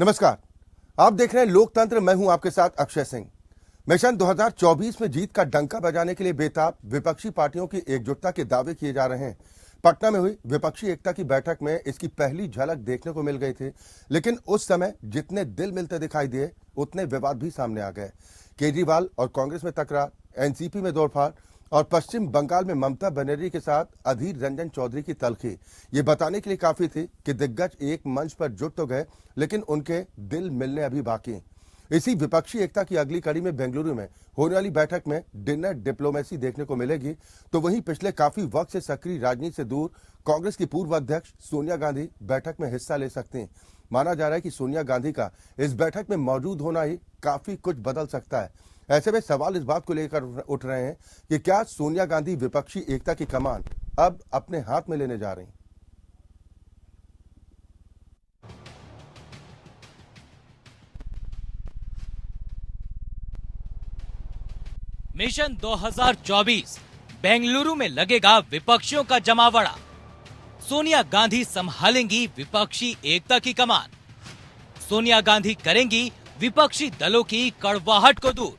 नमस्कार, आप देख रहे हैं लोकतंत्र। मैं हूं आपके साथ अक्षय सिंह। मिशन 2024 में जीत का डंका बजाने के लिए बेताब विपक्षी पार्टियों की एकजुटता के दावे किए जा रहे हैं। पटना में हुई विपक्षी एकता की बैठक में इसकी पहली झलक देखने को मिल गई थी, लेकिन उस समय जितने दिल मिलते दिखाई दिए उतने विवाद भी सामने आ गए। केजरीवाल और कांग्रेस में तकरार, एनसीपी में दौड़फाड़ और पश्चिम बंगाल में ममता बनर्जी के साथ अधीर रंजन चौधरी की तलखी ये बताने के लिए काफी थी कि दिग्गज एक मंच पर जुट तो गए, लेकिन उनके दिल मिलने अभी बाकी। इसी विपक्षी एकता की अगली कड़ी में बेंगलुरु में होने वाली बैठक में डिनर डिप्लोमेसी देखने को मिलेगी। तो वहीं पिछले काफी वक्त से सक्रिय राजनीति से दूर कांग्रेस की पूर्व अध्यक्ष सोनिया गांधी बैठक में हिस्सा ले सकती हैं। माना जा रहा है कि सोनिया गांधी का इस बैठक में मौजूद होना ही काफी कुछ बदल सकता है। ऐसे में सवाल इस बात को लेकर उठ रहे हैं कि क्या सोनिया गांधी विपक्षी एकता की कमान अब अपने हाथ में लेने जा रही हैं। मिशन 2024 बेंगलुरु में लगेगा विपक्षियों का जमावड़ा। सोनिया गांधी संभालेंगी विपक्षी एकता की कमान। सोनिया गांधी करेंगी विपक्षी दलों की कड़वाहट को दूर।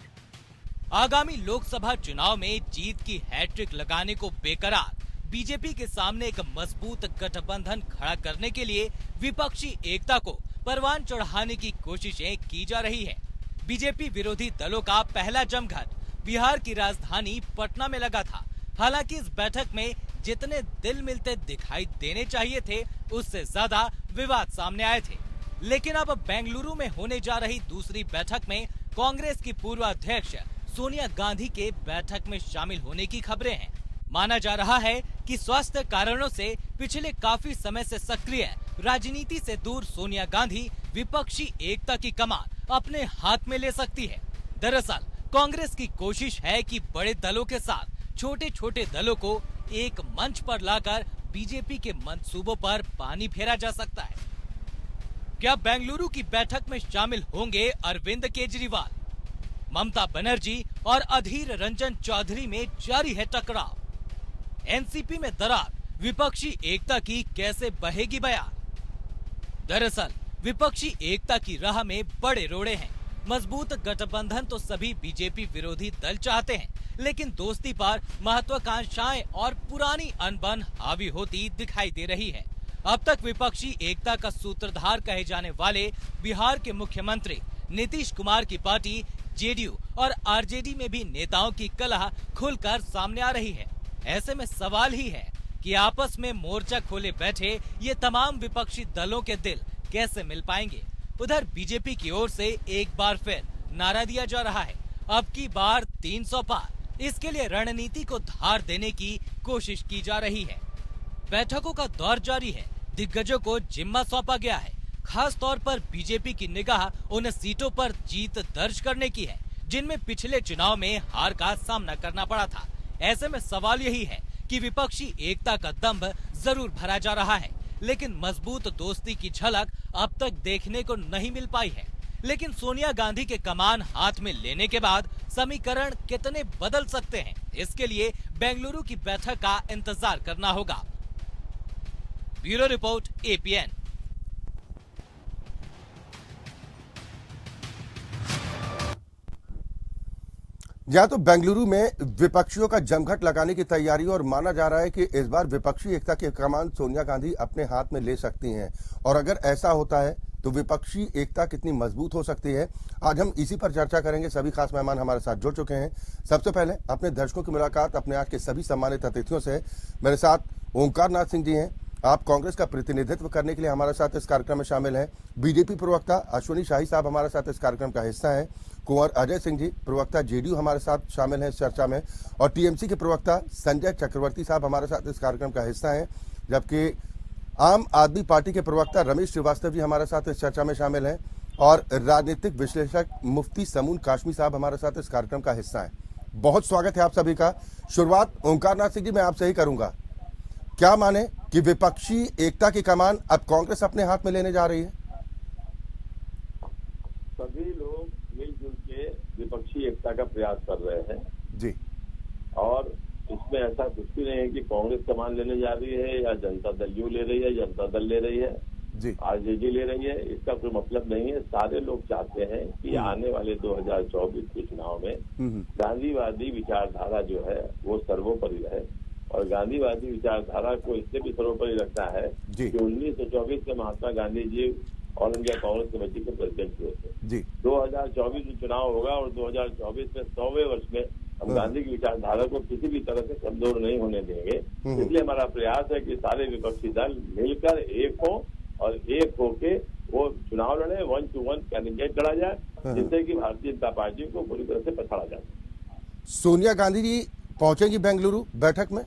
आगामी लोकसभा चुनाव में जीत की हैट्रिक लगाने को बेकरार बीजेपी के सामने एक मजबूत गठबंधन खड़ा करने के लिए विपक्षी एकता को परवान चढ़ाने की कोशिशें की जा रही है। बीजेपी विरोधी दलों का पहला जमघट बिहार की राजधानी पटना में लगा था। हालांकि इस बैठक में जितने दिल मिलते दिखाई देने चाहिए थे, उससे ज्यादा विवाद सामने आए थे। लेकिन अब बेंगलुरु में होने जा रही दूसरी बैठक में कांग्रेस की पूर्व अध्यक्ष सोनिया गांधी के बैठक में शामिल होने की खबरें हैं। माना जा रहा है कि स्वास्थ्य कारणों से पिछले काफी समय से सक्रिय राजनीति से दूर सोनिया गांधी विपक्षी एकता की कमान अपने हाथ में ले सकती है। दरअसल कांग्रेस की कोशिश है कि बड़े दलों के साथ छोटे छोटे दलों को एक मंच पर लाकर बीजेपी के मंसूबों पर पानी फेरा जा सकता है। क्या बेंगलुरु की बैठक में शामिल होंगे अरविंद केजरीवाल? ममता बनर्जी और अधीर रंजन चौधरी में जारी है टकराव। एनसीपी में दरार, विपक्षी एकता की कैसे बहेगी बयान? दरअसल विपक्षी एकता की राह में बड़े रोड़े हैं। मजबूत गठबंधन तो सभी बीजेपी विरोधी दल चाहते हैं, लेकिन दोस्ती पर महत्वाकांक्षाएं और पुरानी अनबन हावी होती दिखाई दे रही है। अब तक विपक्षी एकता का सूत्रधार कहे जाने वाले बिहार के मुख्यमंत्री नीतीश कुमार की पार्टी जेडीयू और आरजेडी में भी नेताओं की कलह खुलकर सामने आ रही है। ऐसे में सवाल ही है कि आपस में मोर्चा खोले बैठे ये तमाम विपक्षी दलों के दिल कैसे मिल पाएंगे। उधर बीजेपी की ओर से एक बार फिर नारा दिया जा रहा है, अब की बार 300 पार। इसके लिए रणनीति को धार देने की कोशिश की जा रही है। बैठकों का दौर जारी है, दिग्गजों को जिम्मा सौंपा गया है। खास तौर पर बीजेपी की निगाह उन सीटों पर जीत दर्ज करने की है जिनमें पिछले चुनाव में हार का सामना करना पड़ा था। ऐसे में सवाल यही है कि विपक्षी एकता का दंभ जरूर भरा जा रहा है, लेकिन मजबूत दोस्ती की झलक अब तक देखने को नहीं मिल पाई है। लेकिन सोनिया गांधी के कमान हाथ में लेने के बाद समीकरण कितने बदल सकते हैं, इसके लिए बेंगलुरु की बैठक का इंतजार करना होगा। Bureau report, APN. या तो बेंगलुरु में विपक्षियों का जमघट लगाने की तैयारी, और माना जा रहा है कि इस बार विपक्षी एकता की कमान सोनिया गांधी अपने हाथ में ले सकती हैं। और अगर ऐसा होता है तो विपक्षी एकता कितनी मजबूत हो सकती है, आज हम इसी पर चर्चा करेंगे। सभी खास मेहमान हमारे साथ जुड़ चुके हैं। सबसे पहले अपने दर्शकों की मुलाकात अपने आज के सभी सम्मानित अतिथियों से। मेरे साथ ओंकार नाथ सिंह जी हैं, आप कांग्रेस का प्रतिनिधित्व करने के लिए हमारे साथ इस कार्यक्रम में शामिल हैं। बीजेपी प्रवक्ता अश्विनी शाही साहब हमारे साथ इस कार्यक्रम का हिस्सा हैं। कुंवर अजय सिंह जी प्रवक्ता जेडीयू हमारे साथ शामिल हैं इस चर्चा में, और टीएमसी के प्रवक्ता संजय चक्रवर्ती साहब हमारे साथ इस कार्यक्रम का हिस्सा हैं। जबकि आम आदमी पार्टी के प्रवक्ता रमेश श्रीवास्तव जी हमारे साथ इस चर्चा में शामिल हैं, और राजनीतिक विश्लेषक मुफ्ती समून काशमी साहब हमारे साथ इस कार्यक्रम का हिस्सा हैं। बहुत स्वागत है आप सभी का। शुरुआत ओंकार नाथ सिंह जी मैं आपसे ही करूंगा। क्या माने कि विपक्षी एकता की कमान अब कांग्रेस अपने हाथ में लेने जा रही है? सभी लोग मिलजुल के विपक्षी एकता का प्रयास कर रहे हैं जी, और इसमें ऐसा कुछ भी नहीं है कि कांग्रेस कमान लेने जा रही है या जनता दल यू ले रही है, जनता दल ले रही है। जी। आरजेडी ले रही है, इसका कोई मतलब नहीं है। सारे लोग चाहते हैं कि आने वाले 2024 के चुनाव में गांधीवादी विचारधारा जो है वो सर्वोपरि रहे। और गांधीवादी विचारधारा को इससे भी सर्वोपरि रखना है जी। कि 1924 में Mahatma Gandhi ji all India Congress committee के प्रेसिडेंट हुए थे। जी। 2024 में चुनाव होगा और 2024 में 100वें वर्ष में हम गांधी की विचारधारा को किसी भी तरह से कमजोर नहीं होने देंगे। इसलिए हमारा प्रयास है कि सारे विपक्षी दल मिलकर एक हो और एक होके वो चुनाव लड़े, 1 to 1 कैंडिडेट लड़ा जाए, जिससे कि भारतीय जनता पार्टी को पूरी तरह से पछाड़ा जाए। सोनिया गांधी जी पहुंचेंगी बेंगलुरु बैठक में?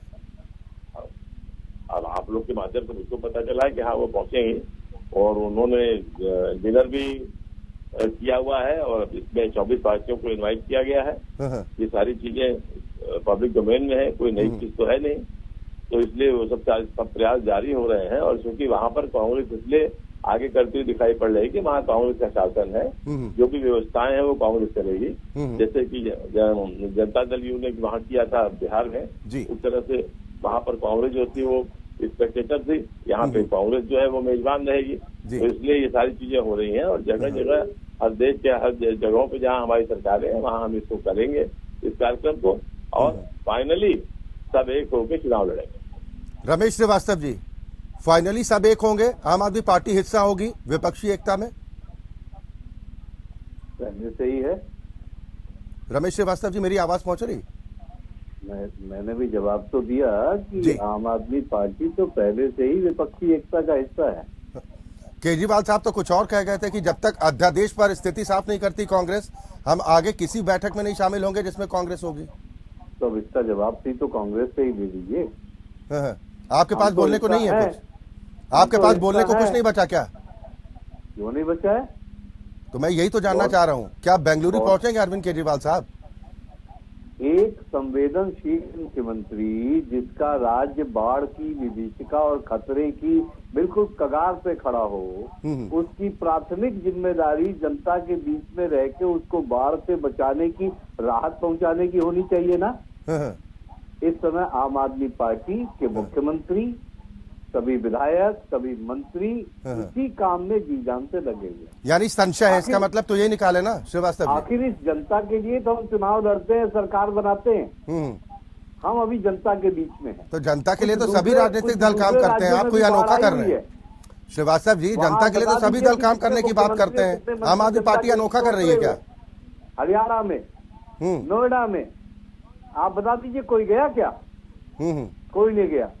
अब आप लोग के माध्यम से मुझको पता चला है कि हाँ वो पहुंचेंगे और उन्होंने डिनर भी किया हुआ है और इसमें 24 पार्टियों को इनवाइट किया गया है। ये सारी चीजें पब्लिक डोमेन में है, कोई नई चीज तो है नहीं, तो इसलिए वो सब प्रयास जारी हो रहे हैं। और क्योंकि वहां पर कांग्रेस इसलिए आगे करती हुई दिखाई पड़ रही है कि वहाँ कांग्रेस का शासन है, जो भी व्यवस्थाएं हैं वो कांग्रेस करेगी। जैसे कि जनता दल यू ने वहाँ किया था बिहार में, उस तरह से वहाँ पर कांग्रेस जो थी वो स्पेक्टेटर थी, यहाँ पे कांग्रेस जो है वो मेजबान रहेगी। तो इसलिए ये सारी चीजें हो रही हैं और जगह जगह हर देश के हर जगहों पे जहाँ हमारी सरकारें हैं वहाँ हम इसको करेंगे, इस कार्यक्रम को, और फाइनली सब एक होकर चुनाव लड़ेंगे। रमेश श्रीवास्तव जी, फाइनली सब एक होंगे, आम आदमी पार्टी हिस्सा होगी विपक्षी एकता में? पहले से ही है। रमेश श्रीवास्तव जी, मेरी आवाज पहुंच रही? मैंने भी जवाब तो दिया कि आम आदमी पार्टी तो पहले से ही विपक्षी एकता का हिस्सा है। केजरीवाल साहब तो कुछ और कह गए थे कि जब तक अध्यादेश पर स्थिति साफ नहीं करती कांग्रेस, हम आगे किसी बैठक में नहीं शामिल होंगे जिसमें कांग्रेस होगी। तो अब इसका जवाब भी तो कांग्रेस से ही दे दीजिए। आपके पास बोलने को नहीं है कुछ? आपके पास बोलने को कुछ नहीं बचा क्या? क्यों नहीं बचा है? तो मैं यही तो जानना चाह रहा हूँ, क्या बेंगलुरु पहुंचेंगे अरविंद केजरीवाल साहब? एक संवेदनशील मुख्यमंत्री जिसका राज्य बाढ़ की विभीषिका और खतरे की बिल्कुल कगार पे खड़ा हो, उसकी प्राथमिक जिम्मेदारी जनता के बीच में रह के उसको बाढ़ से बचाने की, राहत पहुंचाने की होनी चाहिए ना। इस समय आम आदमी पार्टी के मुख्यमंत्री, सभी विधायक, सभी मंत्री इसी काम में जी जान से लगे हुए। यानी संशय है, इसका मतलब तो ये निकाले ना श्रीवास्तव जी? आखिर इस जनता के लिए तो हम चुनाव लड़ते हैं, सरकार बनाते हैं। हम अभी जनता के बीच में हैं। तो जनता के लिए तो सभी राजनीतिक दल काम करते हैं, आप कोई अनोखा कर रहे हैं? श्रीवास्तव जी, जनता के लिए तो सभी दल काम करने की बात करते हैं, आम आदमी पार्टी अनोखा कर रही है क्या? हरियाणा में, नोएडा में, आप बता दीजिए कोई गया क्या? कोई नहीं गया।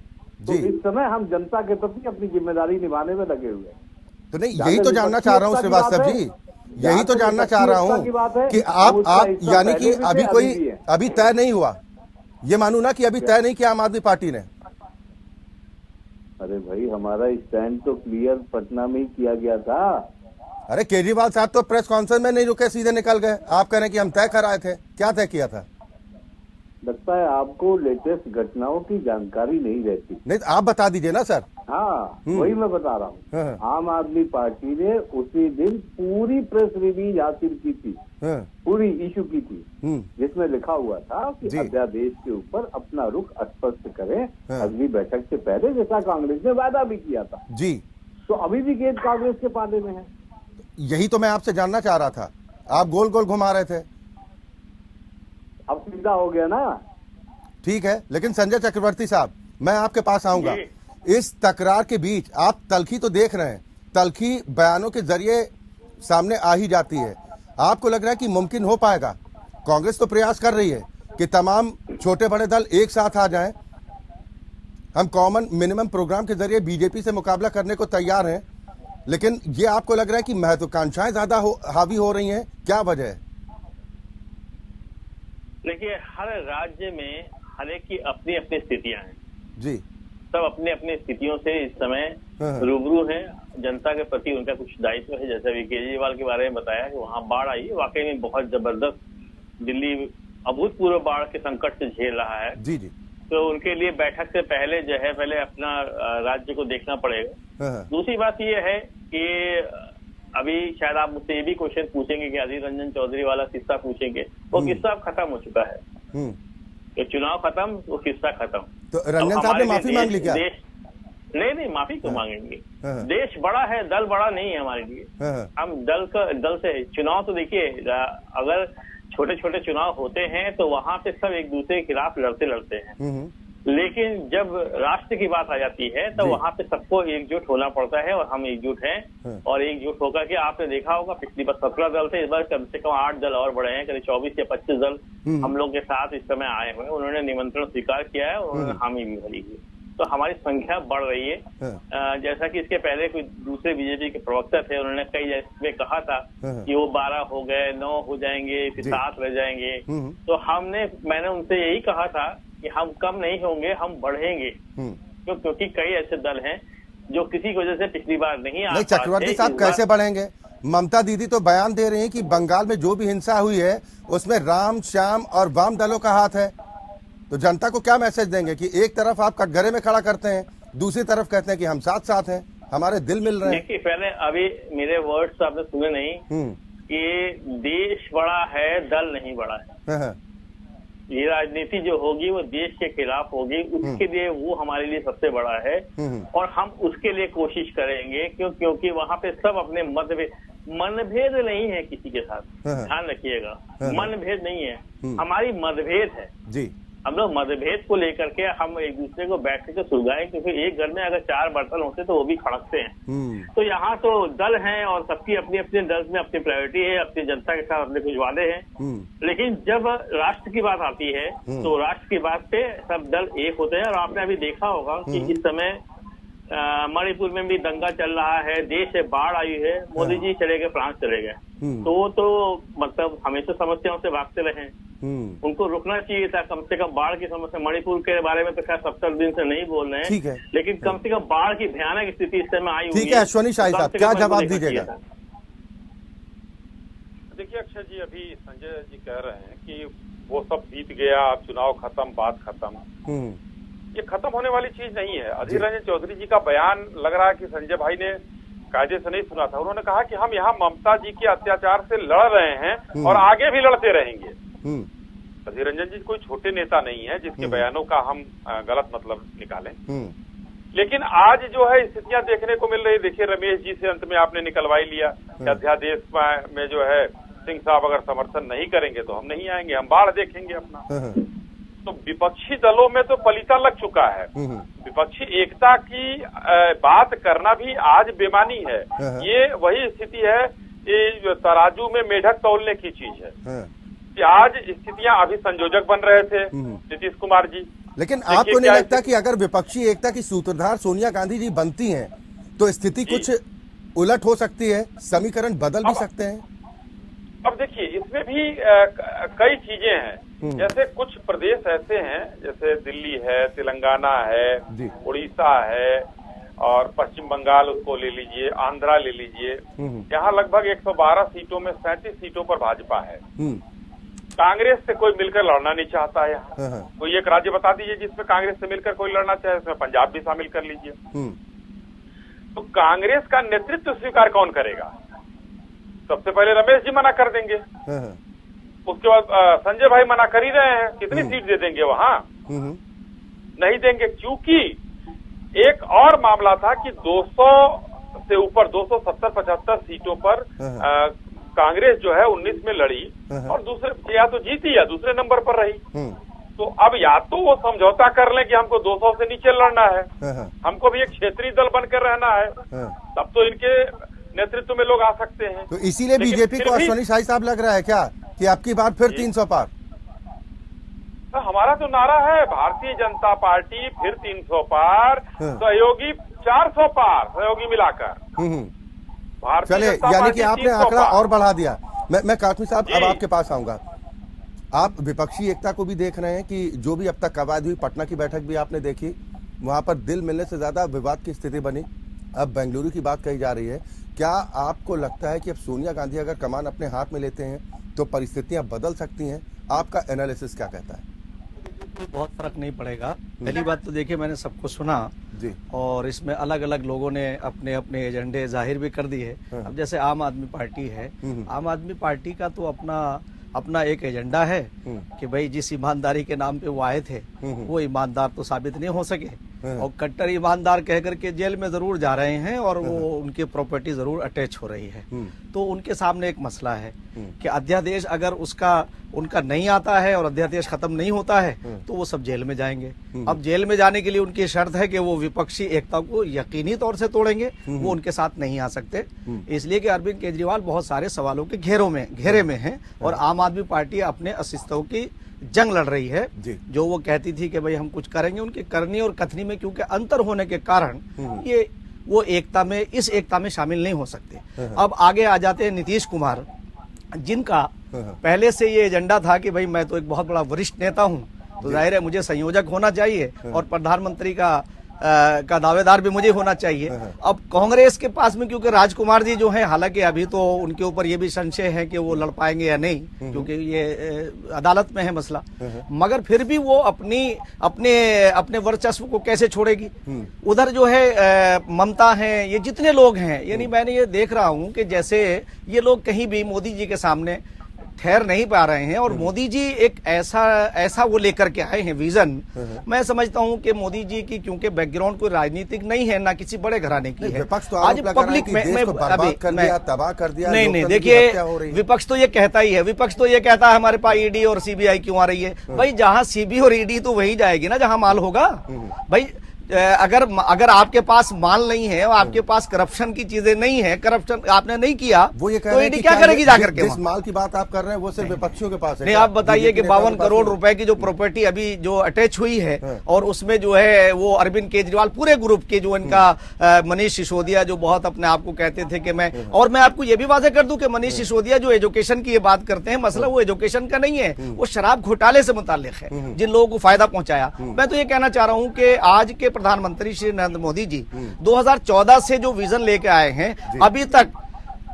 तो इस समय हम जनता के प्रति अपनी जिम्मेदारी निभाने में लगे हुए हैं। तो नहीं, यही तो जानना चाह रहा हूँ श्रीवास्तव जी, यही तो जानना चाह रहा हूँ कि आप यानी कि अभी कोई अभी तय नहीं हुआ, ये मानू ना कि अभी तय नहीं किया आम आदमी पार्टी ने? अरे भाई, हमारा स्टैंड तो क्लियर पटना में ही किया गया था। अरे केजरीवाल साहब तो प्रेस कॉन्फ्रेंस में नहीं रुके, सीधे निकल गए। आप कह रहे हैं कि हम तय कराए थे, क्या तय किया था? लगता है आपको लेटेस्ट घटनाओं की जानकारी नहीं रहती। नहीं तो आप बता दीजिए ना सर। हाँ, वही मैं बता रहा हूँ। आम आदमी पार्टी ने उसी दिन पूरी प्रेस रिलीज हासिल की थी, पूरी इशू की थी, जिसमें लिखा हुआ था कि अध्यादेश के ऊपर अपना रुख स्पष्ट करें अगली बैठक से पहले, जैसा कांग्रेस ने वादा भी किया था जी। तो अभी भी गेंद कांग्रेस के पाले में है। यही तो मैं आपसे जानना चाह रहा था, आप गोल गोल घुमा रहे थे। अब सीधा हो गया ना। ठीक है, लेकिन संजय चक्रवर्ती साहब, मैं आपके पास आऊंगा। इस तकरार के बीच आप तलखी तो देख रहे हैं, तलखी बयानों के जरिए सामने आ ही जाती है। आपको लग रहा है कि मुमकिन हो पाएगा? कांग्रेस तो प्रयास कर रही है कि तमाम छोटे बड़े दल एक साथ आ जाएं, हम कॉमन मिनिमम प्रोग्राम के जरिए बीजेपी से मुकाबला करने को तैयार हैं, लेकिन ये आपको लग रहा है कि महत्वाकांक्षाएं ज्यादा हावी हो रही हैं, क्या वजह है? देखिए, हर राज्य में हर एक की अपनी अपनी स्थितियां हैं जी। सब अपने अपने स्थितियों से इस समय रूबरू हैं। जनता के प्रति उनका कुछ दायित्व है। जैसे अभी केजरीवाल के बारे में बताया कि वहां बाढ़ आई, वाकई में बहुत जबरदस्त दिल्ली अभूतपूर्व बाढ़ के संकट से झेल रहा है। जी जी। तो उनके लिए बैठक से पहले जो है, पहले अपना राज्य को देखना पड़ेगा। दूसरी बात ये है कि अभी शायद आप मुझसे ये भी क्वेश्चन पूछेंगे कि अधीर रंजन चौधरी वाला किस्सा पूछेंगे, वो किस्सा अब खत्म हो चुका है। तो चुनाव खत्म, वो किस्सा खत्म। तो रंजन साहब ने माफी मांग ली क्या? नहीं, माफी क्यों हाँ। मांगेंगे? हाँ। देश बड़ा है, दल बड़ा नहीं है हमारे लिए। हाँ। हम दल से चुनाव तो देखिए, अगर छोटे छोटे चुनाव होते हैं तो वहां पे सब एक दूसरे के खिलाफ लड़ते हैं, लेकिन जब राष्ट्र की बात आ जाती है तो जी। वहां पे सबको एकजुट होना पड़ता है, और हम एकजुट हैं। हाँ। और एकजुट होकर के आपने देखा होगा, पिछली बार 17 दल थे, इस बार कम से कम 8 दल और बढ़े हैं, करीब 24 या 25 दल हम लोग के साथ इस समय आए हुए हैं। उन्होंने निमंत्रण स्वीकार किया है, उन्होंने हामी भी भरी है, तो हमारी संख्या बढ़ रही है। जैसा कि इसके पहले कोई दूसरे बीजेपी के प्रवक्ता थे, उन्होंने कई जैसे कहा था कि वो 12 हो गए, 9 हो जाएंगे, फिर 7 रह जाएंगे। तो मैंने उनसे यही कहा था कि हम कम नहीं होंगे, हम बढ़ेंगे, क्योंकि कई ऐसे दल हैं जो किसी की वजह से पिछली बार नहीं आ पाए। चक्रवर्ती साहब कैसे बढ़ेंगे? ममता दीदी तो बयान दे रही हैं कि बंगाल में जो भी हिंसा हुई है उसमें राम, श्याम और वाम दलों का हाथ है। तो जनता को क्या मैसेज देंगे कि एक तरफ आप कटघरे में खड़ा करते हैं, दूसरी तरफ कहते हैं कि हम साथ साथ हैं, हमारे दिल मिल रहे हैं? देखिए, पहले अभी मेरे वर्ड्स आपने सुने नहीं कि देश बड़ा है, दल नहीं बड़ा है। ये राजनीति जो होगी वो देश के खिलाफ होगी, उसके लिए वो हमारे लिए सबसे बड़ा है, और हम उसके लिए कोशिश करेंगे, क्योंकि वहां पे सब अपने मनभेद नहीं है किसी के साथ, ध्यान रखिएगा, मनभेद नहीं है, हमारी मतभेद है जी। हम लोग मतभेद को लेकर के हम एक दूसरे को बैठ के सुलझाएं, क्योंकि एक घर में अगर 4 बर्तन होते तो वो भी खड़कते हैं। तो यहाँ तो दल हैं और सबकी अपनी अपने दल में अपनी प्रायोरिटी है, अपनी जनता के साथ अपने कुछ वादे हैं, लेकिन जब राष्ट्र की बात आती है तो राष्ट्र की बात पे सब दल एक होते हैं। और आपने अभी देखा होगा कि इस समय मणिपुर में भी दंगा चल रहा है, देश से बाढ़ आई है, मोदी जी चले गए, फ्रांस चले गए, तो मतलब हमेशा समस्याओं से भागते रहे, उनको रुकना चाहिए था। कम से कम बाढ़ की समस्या, मणिपुर के बारे में तो खैर 70 दिन से नहीं बोल रहे ठीक है, हैं, लेकिन कम से कम बाढ़ की भयानक स्थिति इस समय आई हुई है। ठीक है, अश्वनी शाही साहब क्या जवाब दीजिएगा? देखिए अक्षय जी, अभी संजय जी कह रहे हैं कि वो सब बीत गया, अब चुनाव खत्म, बात खत्म। ये खत्म होने वाली चीज नहीं है। अधीर रंजन चौधरी जी का बयान लग रहा है कि संजय भाई ने कायदे से नहीं सुना था। उन्होंने कहा कि हम यहाँ ममता जी के अत्याचार से लड़ रहे हैं और आगे भी लड़ते रहेंगे। अधीर रंजन जी कोई छोटे नेता नहीं है जिसके बयानों का हम गलत मतलब निकालें, लेकिन आज जो है स्थितियां देखने को मिल रही। देखिए, रमेश जी से अंत में आपने निकलवा ही लिया कि अध्यादेश में जो है सिंह साहब अगर समर्थन नहीं करेंगे तो हम नहीं आएंगे, हम बाढ़ देखेंगे अपना। तो विपक्षी दलों में तो पलीता लग चुका है। विपक्षी एकता की बात करना भी आज बेमानी है। ये वही स्थिति है, ये तराजू में मेढक तौलने की चीज है कि आज स्थितियां अभी संयोजक बन रहे थे नीतीश कुमार जी। लेकिन आपको नहीं लगता कि अगर विपक्षी एकता की सूत्रधार सोनिया गांधी जी बनती हैं तो स्थिति कुछ उलट हो सकती है, समीकरण बदल भी सकते हैं? अब देखिए, इसमें भी कई चीजें हैं। जैसे कुछ प्रदेश ऐसे हैं, जैसे दिल्ली है, तेलंगाना है, उड़ीसा है और पश्चिम बंगाल, उसको ले लीजिए, आंध्रा ले लीजिए। यहाँ लगभग 112 सीटों में 37 सीटों पर भाजपा है। कांग्रेस से कोई मिलकर लड़ना नहीं चाहता है यहाँ। कोई एक राज्य बता दीजिए जिसमें कांग्रेस से मिलकर कोई लड़ना चाहे, उसमें पंजाब भी शामिल कर लीजिए। तो कांग्रेस का नेतृत्व स्वीकार कौन करेगा? सबसे पहले रमेश जी मना कर देंगे, उसके बाद संजय भाई मना कर ही रहे हैं। कितनी सीट दे देंगे वहां? नहीं देंगे, क्योंकि एक और मामला था कि 200 से ऊपर 270-75 सीटों पर कांग्रेस जो है 19 में लड़ी और दूसरे या तो जीती या दूसरे नंबर पर रही। तो अब या तो वो समझौता कर लें कि हमको 200 से नीचे लड़ना है, हमको भी एक क्षेत्रीय दल बनकर रहना है, तब तो इनके नेतृत्व में लोग आ सकते हैं। तो इसीलिए बीजेपी को अश्वनी शाही साहब लग रहा है क्या कि आपकी बात फिर 300 पार? तो हमारा तो नारा है भारतीय जनता पार्टी फिर 300 पार, सहयोगी 400 पार, सहयोगी मिलाकर। चले, यानी कि आपने आंकड़ा और बढ़ा दिया। मैं काटमी साहब अब आपके पास आऊंगा। आप विपक्षी एकता को भी देख रहे हैं कि जो भी अब तक कवायद हुई, पटना की बैठक भी आपने देखी, वहां पर दिल मिलने से ज्यादा विवाद की स्थिति बनी। अब बेंगलुरु की बात कही जा रही है। क्या आपको लगता है कि अब सोनिया गांधी अगर कमान अपने हाथ में लेते हैं तो परिस्थितियां बदल सकती हैं? आपका एनालिसिस क्या कहता है? बहुत फर्क नहीं पड़ेगा। पहली बात तो देखिए, मैंने सबको सुना जी, और इसमें अलग अलग लोगों ने अपने अपने एजेंडे जाहिर भी कर दिए। अब जैसे आम आदमी पार्टी है, आम आदमी पार्टी का तो अपना एक एजेंडा है कि भाई जिस ईमानदारी के नाम पे वो आए थे वो ईमानदार तो साबित नहीं हो सके। और कट्टर ईमानदार कह करके जेल में जरूर जा रहे हैं और वो उनकी प्रॉपर्टी जरूर अटैच हो रही है। तो उनके सामने एक मसला है कि अध्यादेश अगर उनका नहीं आता है और अध्यादेश खत्म नहीं होता है तो वो सब जेल में जाएंगे। अब जेल में जाने के लिए उनकी शर्त है कि वो विपक्षी एकता को यकीनी तौर से तोड़ेंगे, वो उनके साथ नहीं आ सकते, इसलिए कि अरविंद केजरीवाल बहुत सारे सवालों के घेरे में हैं और आम आदमी पार्टी अपने अस्तित्व की जंग लड़ रही है। जो वो कहती थी कि भाई हम कुछ करेंगे, उनके करनी और कथनी में क्योंकि अंतर होने के कारण ये वो इस एकता में शामिल नहीं हो सकते। अब आगे आ जाते हैं नीतीश कुमार, जिनका पहले से ये एजेंडा था कि भाई मैं तो एक बहुत बड़ा वरिष्ठ नेता हूं, तो जाहिर है मुझे संयोजक होना चाहिए और प्रधानमंत्री का दावेदार भी मुझे होना चाहिए। अब कांग्रेस के पास में क्योंकि राजकुमार जी जो हैं, हालांकि अभी तो उनके ऊपर ये भी संशय है कि वो लड़ पाएंगे या नहीं, क्योंकि ये अदालत में है मसला, मगर फिर भी वो अपने वर्चस्व को कैसे छोड़ेगी। उधर जो है ममता है, ये जितने लोग हैं, यानी मैंने ये देख रहा हूं कि जैसे ये लोग कहीं भी मोदी जी के सामने ठहर नहीं पा रहे हैं और मोदी जी एक ऐसा वो लेकर के आए हैं विजन। मैं समझता हूं कि मोदी जी की क्योंकि बैकग्राउंड कोई राजनीतिक नहीं है, ना किसी बड़े घराने की है। आज पब्लिक में तबाह कर दिया। नहीं, देखिए विपक्ष तो ये कहता ही है, विपक्ष तो ये कहता है हमारे पास ईडी और सीबीआई क्यों आ रही है। भाई जहां सीबी और ईडी तो वही जाएगी ना जहां माल होगा। भाई अगर आपके पास माल नहीं है और आपके पास करप्शन की चीजें नहीं है, करप्शन आपने नहीं किया, वो ये तो ईडी क्या करेगी जाकर के? जिस माल की बात आप कर रहे हैं वो सिर्फ विपक्षियों के पास है। नहीं, आप बताइए कि 52 करोड़ रुपए की जो प्रॉपर्टी अभी जो अटैच हुई है और उसमें जो है वो अरविंद केजरीवाल पूरे ग्रुप के जो इनका मनीष सिसोदिया जो बहुत अपने आप को कहते थे कि मैं आपको ये भी वादे कर दूं कि मनीष सिसोदिया जो एजुकेशन की ये बात करते हैं, मसला वो एजुकेशन का नहीं है, वो शराब घोटाले से मुताल्लिक है, जिन लोगों को फायदा पहुंचाया। मैं तो ये कहना चाह रहा हूं कि आज के प्रधानमंत्री श्री नरेंद्र मोदी जी 2014 से जो विजन लेके आए हैं, अभी तक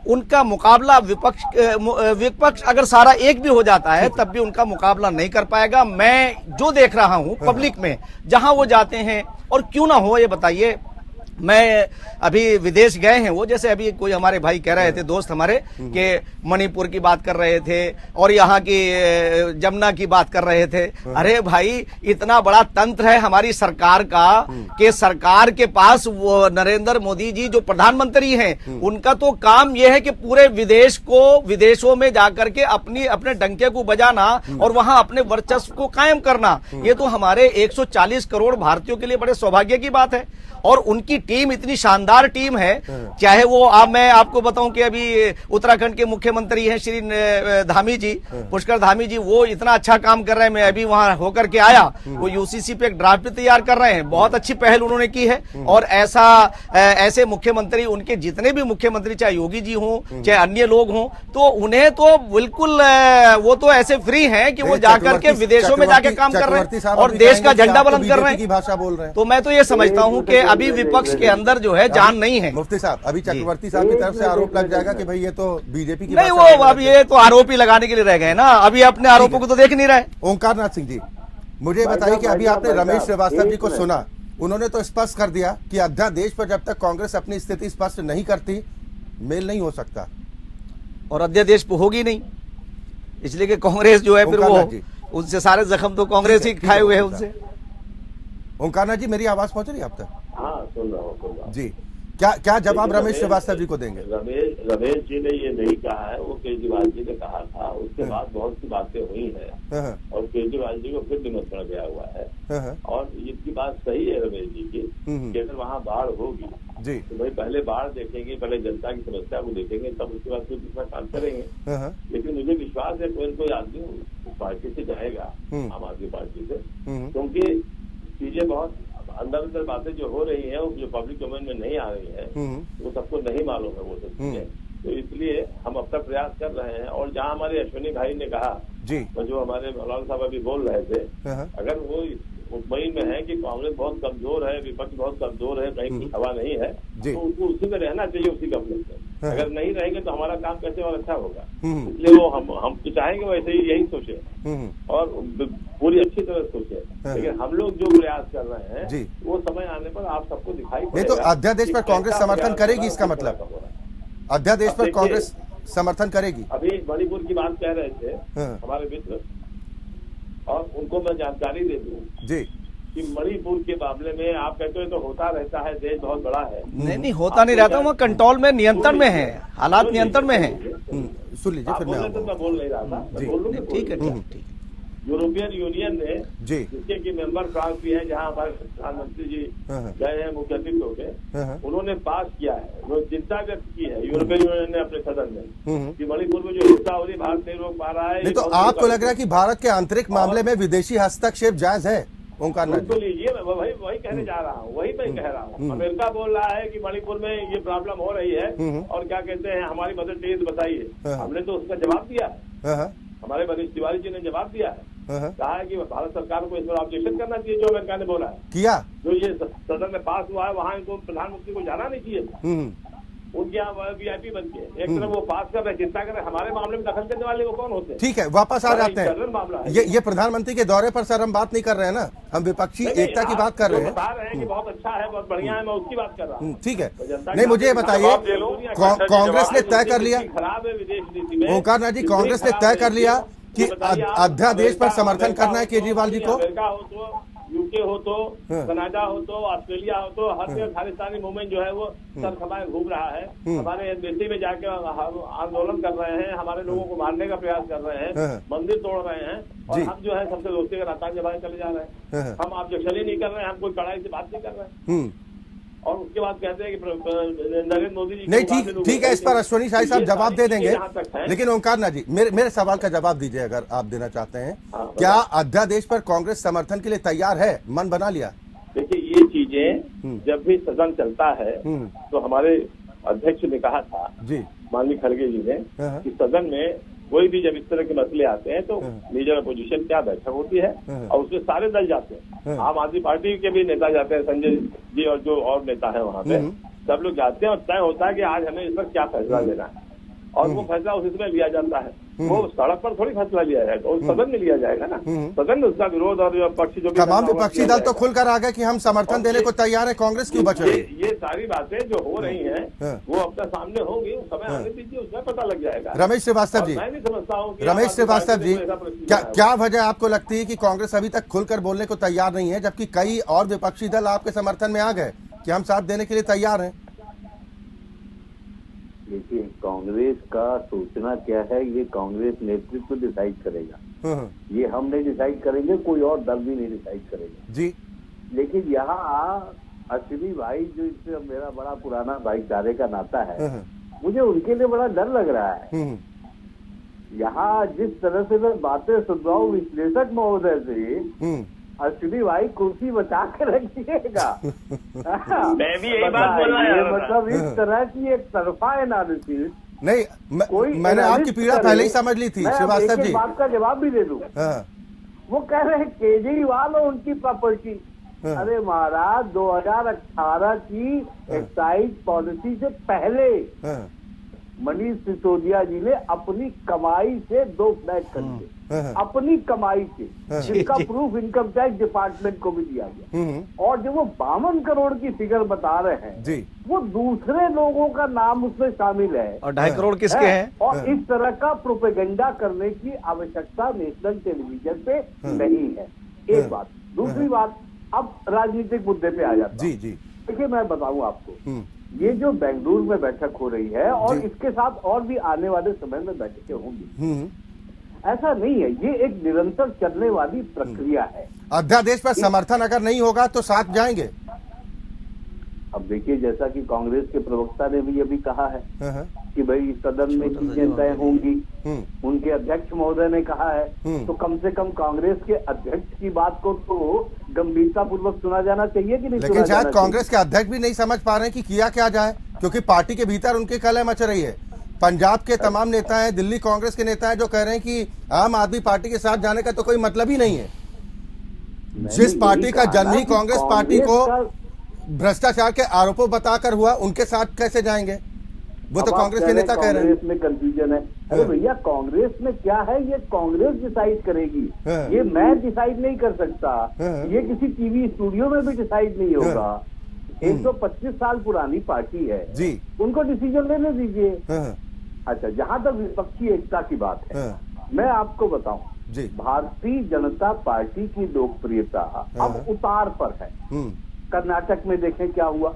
उनका मुकाबला विपक्ष अगर सारा एक भी हो जाता है तब भी उनका मुकाबला नहीं कर पाएगा। मैं जो देख रहा हूं पब्लिक में जहां वो जाते हैं, और क्यों ना हो ये बताइए, मैं अभी विदेश गए हैं वो, जैसे अभी कोई हमारे भाई कह रहे थे, दोस्त हमारे, कि मणिपुर की बात कर रहे थे और यहाँ की जमुना की बात कर रहे थे। अरे भाई, इतना बड़ा तंत्र है हमारी सरकार का कि सरकार के पास वो नरेंद्र मोदी जी जो प्रधानमंत्री हैं, उनका तो काम यह है कि पूरे विदेशों में जाकर के अपने डंके को बजाना और वहां अपने वर्चस्व को कायम करना। ये तो हमारे 140 करोड़ भारतीयों के लिए बड़े सौभाग्य की बात है। और उनकी टीम इतनी शानदार टीम है, चाहे वो मैं आपको बताऊं कि अभी उत्तराखंड के मुख्यमंत्री हैं श्री धामी जी, पुष्कर धामी जी, वो इतना अच्छा काम कर रहे हैं। मैं अभी वहां होकर के आया, वो यूसीसी पे एक ड्राफ्ट भी तैयार कर रहे हैं, बहुत अच्छी पहल उन्होंने की है। और ऐसे मुख्यमंत्री, उनके जितने भी मुख्यमंत्री, चाहे योगी जी हों चाहे अन्य लोग हों, तो उन्हें तो बिल्कुल वो तो ऐसे फ्री हैं कि वो जाकर के विदेशों में जाके काम कर रहे हैं और देश का झंडा बुलंद कर रहे हैं। भाषा बोल रहे हैं, तो मैं तो ये समझता हूं कि अभी विपक्ष के अंदर जो है जान नहीं है। मुफ्ती साहब, अभी चक्रवर्ती साहब की तरफ से आरोप लग जाएगा कि भाई ये तो बीजेपी की नहीं, वो अब ये तो आरोप ही लगाने के लिए रह गए ना, अभी अपने आरोपों को तो देख नहीं रहे। ओंकार नाथ सिंह जी, मुझे बताइए कि अभी आपने रमेश श्रीवास्तव जी को सुना, उन्होंने तो स्पष्ट कर दिया कि अध्यादेश पर जब तक कांग्रेस अपनी स्थिति स्पष्ट नहीं करती मेल नहीं हो सकता, और अध्यादेश होगी नहीं, इसलिए कि कांग्रेस जो है फिर वो उनसे सारे जख्म तो कांग्रेस ही खाए हुए हैं उनसे। ओंकार नाथ जी, मेरी आवाज पहुंच रही है आप तक? हाँ, सुन रहा हूँ जी। क्या जवाब रमेश श्रीवास्तव जी को देंगे? रमेश जी ने ये नहीं कहा है, वो केजरीवाल जी ने कहा था, उसके बाद बहुत सी बातें हुई है और केजरीवाल जी को फिर निमंत्रण गया हुआ है। और इसकी बात सही है रमेश जी की कि अगर वहाँ बाढ़ होगी जी, तो भाई पहले बाढ़ देखेंगे, पहले जनता की समस्या को देखेंगे, तब उसके बाद फिर दूसरा काम करेंगे। लेकिन मुझे विश्वास है कोई आदमी उस पार्टी से जाएगा, आम आदमी पार्टी से, क्योंकि चीजें बहुत अंदर बातें जो हो रही हैं, वो जो पब्लिक डोमेन में नहीं आ रही है, वो सबको नहीं मालूम है वो सब चीजें। तो इसलिए हम अपना प्रयास कर रहे हैं। और जहाँ हमारे अश्विनी भाई ने कहा जी, तो जो हमारे मौलाना साहब अभी बोल रहे थे, अगर वो मुतमईन में है कि कांग्रेस बहुत कमजोर है, विपक्ष बहुत कमजोर है, कहीं की हवा नहीं है, तो उनको उसी में रहना चाहिए, उसी गवर्नमेंट में। अगर नहीं रहेंगे तो हमारा काम कैसे और अच्छा होगा। इसलिए वो हम तो चाहेंगे वैसे ही यही सोचे और पूरी अच्छी तरह सोचे। लेकिन हम लोग जो प्रयास कर रहे हैं वो समय आने पर आप सबको दिखाई नहीं। तो अध्यादेश पर कांग्रेस समर्थन करेगी, इसका मतलब अध्यादेश पर कांग्रेस समर्थन करेगी? अभी मणिपुर की बात कह रहे थे हमारे मित्र, और उनको मैं जानकारी दे दूं जी कि मणिपुर के मामले में आप कहते हो तो होता रहता है, देश बहुत बड़ा है। नहीं होता नहीं रहता, वहाँ कंट्रोल में, नियंत्रण में है, हालात नियंत्रण में है। सुन लीजिए, फिर मैं बोल नहीं रहा था, मैं बोल लूँ। ठीक है। यूरोपियन यूनियन ने जी, जिसके की मेंबर फ्रांस भी है, जहां हमारे प्रधानमंत्री जी गए हैं मुख्य अतिथि होकर, उन्होंने पास किया है, वो चिंता व्यक्त की है यूरोपियन यूनियन ने अपने सदन में कि मणिपुर में जो हिंसा हो रही भारत नहीं रोक पा रहा है। नहीं तो आपको लग रहा है कि भारत के आंतरिक मामले में विदेशी हस्तक्षेप जायज है? ओंकार नाथ जी, ये वही कहने जा रहा हूँ, वही मैं कह रहा हूँ। अमेरिका बोल रहा है कि मणिपुर में ये प्रॉब्लम हो रही है और क्या कहते हैं हमारी मदद चाहिए तो बताइए। हमने तो उसका जवाब दिया है, हमारे मनीष तिवारी जी ने जवाब दिया है, कहा है कि भारत सरकार को इस पर ऑब्जेक्शन करना चाहिए जो अमेरिका ने बोला है। किया जो ये सदन में पास हुआ है वहाँ इनको प्रधानमंत्री को जाना नहीं चाहिए, उनके यहाँ VIP बन के एक तरफ वो पास कर रहे, चिंता कर रहे, हमारे मामले में दखल करने वाले वो कौन होते हैं? ठीक है, वापस आ जाते हैं। ये प्रधानमंत्री के दौरे पर सर हम बात नहीं कर रहे हैं ना, हम विपक्षी एकता की बात कर रहे हैं। बता रहे हैं कि बहुत अच्छा है, बहुत बढ़िया है, मैं उसकी बात कर रहा हूँ। ठीक है, नहीं मुझे ये बताइए, कांग्रेस ने तय कर लिया, खराब है विदेश नीति में, ओंकार नाथ जी, कांग्रेस ने तय कर लिया कि अध्यादेश पर समर्थन करना है केजरीवाल जी को? अमेरिका हो तो, UK हो तो, कनाडा हो तो, ऑस्ट्रेलिया हो तो, हर जगह खालिस्तानी मूवमेंट जो है वो सर समाये घूम रहा है। हमारे एम्बेसी में जाके आंदोलन कर रहे हैं, हमारे लोगों को मारने का प्रयास कर रहे हैं, मंदिर तोड़ रहे हैं, और हम जो है सबसे दोस्ती का नाता निभाए चले जा रहे हैं। हम ऑब्जेक्शन ही नहीं कर रहे हैं, हम कोई कड़ाई से बात नहीं कर रहे हैं, और उसके बाद कहते हैं कि नरेंद्र मोदी जी नहीं। ठीक है, इस पर अश्वनी शाही साहब जवाब दे देंगे, लेकिन ओंकार नाथ जी मेरे सवाल का जवाब दीजिए अगर आप देना चाहते हैं। क्या अध्यादेश पर कांग्रेस समर्थन के लिए तैयार है? मन बना लिया? देखिए, ये चीजें जब भी सदन चलता है तो हमारे अध्यक्ष ने कहा था जी, माननीय खड़गे जी ने, कि सदन में कोई भी जब इस तरह के मसले आते हैं तो लीडर अपोजिशन क्या बैठक होती है और उसमें सारे दल जाते हैं। आम आदमी पार्टी के भी नेता जाते हैं, संजय जी और जो और नेता है वहाँ पे, सब लोग जाते हैं और तय होता है कि आज हमें इस पर क्या फैसला लेना है, और वो फैसला उसी समय लिया जाता है। वो सड़क पर थोड़ी फैसला लिया जाएगा, और सदन में लिया जाएगा ना। सदन में उसका विरोध और पक्षी जो तमाम विपक्षी दल तो खुलकर आ गए कि हम समर्थन देने को तैयार है, कांग्रेस क्यों बच रही है? ये सारी बातें जो हो रही हैं वो अपने सामने होंगी, समय आने दीजिए, उसमें पता लग जाएगा। रमेश श्रीवास्तव जी, मैं नहीं समझता हूँ, रमेश श्रीवास्तव जी, क्या वजह आपको लगती है कि कांग्रेस अभी तक खुलकर बोलने को तैयार नहीं है, जबकि कई और विपक्षी दल आपके समर्थन में आ गए कि हम साथ देने के लिए तैयार हैं? देखिए, कांग्रेस का सोचना क्या है ये कांग्रेस नेतृत्व डिसाइड करेगा, ये हम नहीं डिसाइड करेंगे, कोई और दल भी नहीं डिसाइड करेगा जी। लेकिन यहाँ अश्विनी भाई जो इससे मेरा बड़ा पुराना भाईचारे का नाता है, मुझे उनके लिए बड़ा डर लग रहा है। यहाँ जिस तरह से मैं बातें सुन रहा हूँ विश्लेषक महोदय से, अश्विनी भाई कुर्सी बचा के रखिएगा। मैं भी यही बात बोलना है, मतलब इस तरह की एक तरफा एनालिसिस नहीं, मैंने आपकी पीड़ा पहले ही समझ ली थी श्रीवास्तव जी। बात का जवाब भी दे दूं। वो कह रहे हैं केजरीवाल और उनकी प्रॉपर्टी। अरे महाराज, 2018 की एक्साइज पॉलिसी से पहले मनीष सिसोदिया जी ने अपनी कमाई से 2 फ्लैट खरीदे, अपनी कमाई से, जिसका प्रूफ इनकम टैक्स डिपार्टमेंट को भी दिया गया। और जो वो 52 करोड़ की फिगर बता रहे हैं जी, वो दूसरे लोगों का नाम उसमें शामिल है, और 2.5 करोड़ किसके हैं? और इस तरह का प्रोपेगेंडा करने की आवश्यकता नेशनल टेलीविजन पे नहीं है। एक बात। दूसरी बात, अब राजनीतिक मुद्दे पे आ जाता जी जी। देखिए, मैं बताऊं आपको, ये जो बेंगलुरु में बैठक हो रही है और इसके साथ और भी आने वाले समय में बैठकें होंगी, ऐसा नहीं है, ये एक निरंतर चलने वाली प्रक्रिया है। अध्यादेश पर समर्थन अगर नहीं होगा तो साथ जाएंगे? अब देखिए, जैसा कि कांग्रेस के प्रवक्ता ने भी अभी कहा है कि भाई सदन में चीजें तय होंगी, उनके अध्यक्ष महोदय ने कहा है, तो कम से कम कांग्रेस के अध्यक्ष की बात को तो गंभीरता पूर्वक सुना जाना चाहिए कि नहीं? लेकिन शायद कांग्रेस के अध्यक्ष भी नहीं समझ पा रहे हैं कि किया क्या जाए, क्योंकि पार्टी के भीतर उनकी कलह मच रही है। पंजाब के तमाम नेता हैं, दिल्ली कांग्रेस के नेता हैं जो कह रहे हैं कि आम आदमी पार्टी के साथ जाने का तो कोई मतलब ही नहीं है। जिस पार्टी का जन्म ही कांग्रेस पार्टी को भ्रष्टाचार के आरोपों बताकर हुआ, उनके साथ कैसे जाएंगे? वो तो कांग्रेस के नेता कह रहे हैं। कांग्रेस में कंफ्यूजन है। अरे भैया, कांग्रेस में क्या है ये कांग्रेस डिसाइड करेगी, ये मैं डिसाइड नहीं कर सकता, ये किसी टीवी स्टूडियो में भी डिसाइड नहीं होगा। 125 साल पुरानी पार्टी है जी, उनको डिसीजन लेने दीजिए। अच्छा, जहां तक विपक्षी एकता की बात है, मैं आपको बताऊं जी। भारतीय जनता पार्टी की लोकप्रियता अब उतार पर है। कर्नाटक में देखें क्या हुआ,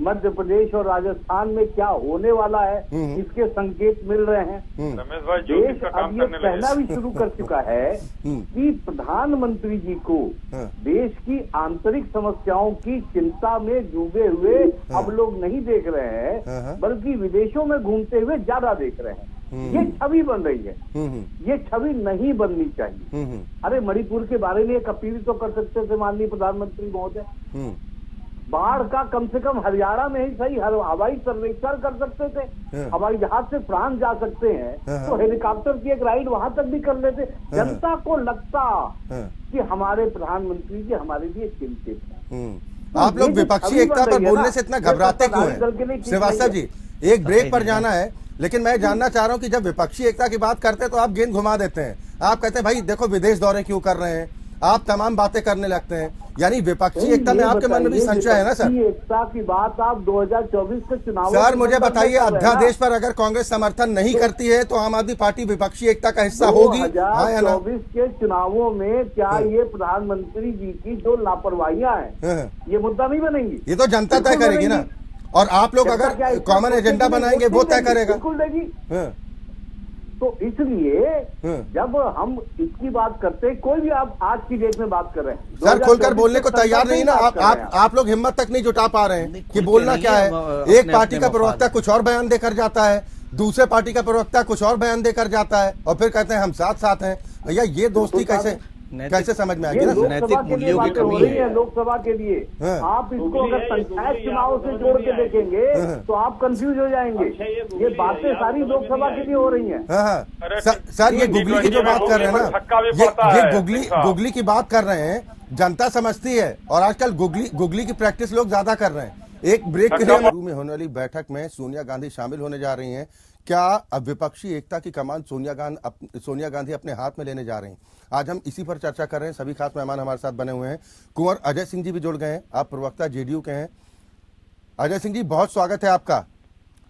मध्य प्रदेश और राजस्थान में क्या होने वाला है, इसके संकेत मिल रहे हैं। रमेश भाई देश अब ये कहना भी शुरू कर चुका है कि प्रधानमंत्री जी को देश की आंतरिक समस्याओं की चिंता में डूबे हुए अब लोग नहीं देख रहे हैं, बल्कि विदेशों में घूमते हुए ज्यादा देख रहे हैं। ये छवि बन रही है, ये छवि नहीं बननी चाहिए। अरे मणिपुर के बारे में एक अपील तो कर सकते थे माननीय प्रधानमंत्री महोदय, बाढ़ का कम से कम हरियाणा में ही सही हवाई सर्वेक्षण कर सकते थे, हवाई जहाज से प्राण जा सकते हैं, तो हेलीकॉप्टर की एक राइड वहां तक भी कर लेते। जनता को लगता कि हमारे प्रधानमंत्री जी हमारे लिए चिंतित हैं। आप लोग विपक्षी एकता पर बोलने से इतना घबराते क्यों हैं श्रीवास्तव जी? एक ब्रेक पर जाना है, लेकिन मैं जानना चाह रहा हूं कि जब विपक्षी एकता की बात करते हैं तो आप गेंद घुमा देते हैं। आप कहते हैं भाई देखो विदेश दौरे क्यों कर रहे हैं, आप तमाम बातें करने लगते हैं। यानी विपक्षी एकता में आपके मन में भी संशय है ना सर? एकता की बात आप 2024 के चुनाव सर मुझे बताइए, अध्यादेश पर अगर कांग्रेस समर्थन नहीं करती है तो आम आदमी पार्टी विपक्षी एकता का हिस्सा होगी? 2024 के चुनावों में क्या ये प्रधानमंत्री जी की जो लापरवाहियां हैं ये मुद्दा नहीं बनेंगी? ये तो जनता तय करेगी ना, और आप लोग अगर कॉमन एजेंडा बनाएंगे वो तय करेगा। बिल्कुल देगी। तो इसलिए जब हम इसकी बात करते हैं, कोई भी आप आज की डेट में बात कर रहे हैं, सर खोलकर बोलने को तैयार नहीं ना आप लोग हिम्मत तक नहीं जुटा पा रहे हैं कि बोलना क्या है। एक पार्टी का प्रवक्ता कुछ और बयान देकर जाता है, दूसरे पार्टी का प्रवक्ता कुछ और बयान देकर जाता है, और फिर कहते हैं हम साथ साथ हैं। भैया ये दोस्ती कैसे समझ में आएगी ना? नैतिक मूल्यों की कमी है लोकसभा के लिए। आप इसको अगर पंचायत चुनाव से जोड़ के देखेंगे तो आप कंफ्यूज हो जाएंगे। ये बातें सारी लोकसभा के लिए हो रही हैं। सर ये गुगली की जो बात कर रहे हैं ना, ये गुगली की बात कर रहे हैं, जनता समझती है, और आजकल गुगली की प्रैक्टिस लोग ज्यादा कर रहे हैं। एक ब्रेक के लिए में होने वाली बैठक में सोनिया गांधी शामिल होने जा रही हैं। क्या अब विपक्षी एकता की कमान सोनिया गांधी अपने हाथ में लेने जा रही हैं? आज हम इसी पर चर्चा कर रहे हैं। सभी खास मेहमान हमारे साथ बने हुए हैं। कुंवर अजय सिंह जी भी जुड़ गए हैं, आप प्रवक्ता जेडीयू के हैं। अजय सिंह जी बहुत स्वागत है आपका।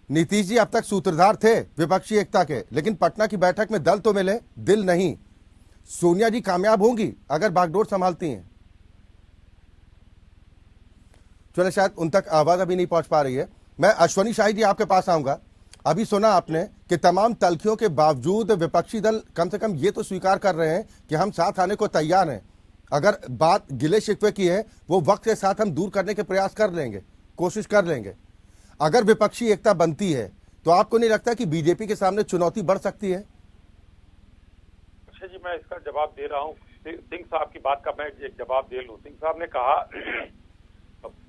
नीतीश जी अब तक सूत्रधार थे विपक्षी एकता के, लेकिन पटना की बैठक में दल तो मिले, दिल नहीं। सोनिया जी कामयाब होंगी अगर बागडोर संभालती हैं? चले शायद उन तक आवाज अभी नहीं पहुंच पा रही है। मैं अश्वनी शाही जी आपके पास आऊंगा। अभी सुना आपने कि तमाम तल्खियों के बावजूद विपक्षी दल कम से कम ये तो स्वीकार कर रहे हैं कि हम साथ आने को तैयार हैं। अगर बात गिले शिकवे की है वो वक्त के साथ हम दूर करने के प्रयास कर लेंगे, कोशिश कर लेंगे। अगर विपक्षी एकता बनती है तो आपको नहीं लगता कि बीजेपी के सामने चुनौती बढ़ सकती है? अच्छा जी, मैं इसका जवाब दे रहा हूँ। सिंह साहब की बात का मैं एक जवाब दे लूं। सिंह साहब ने कहा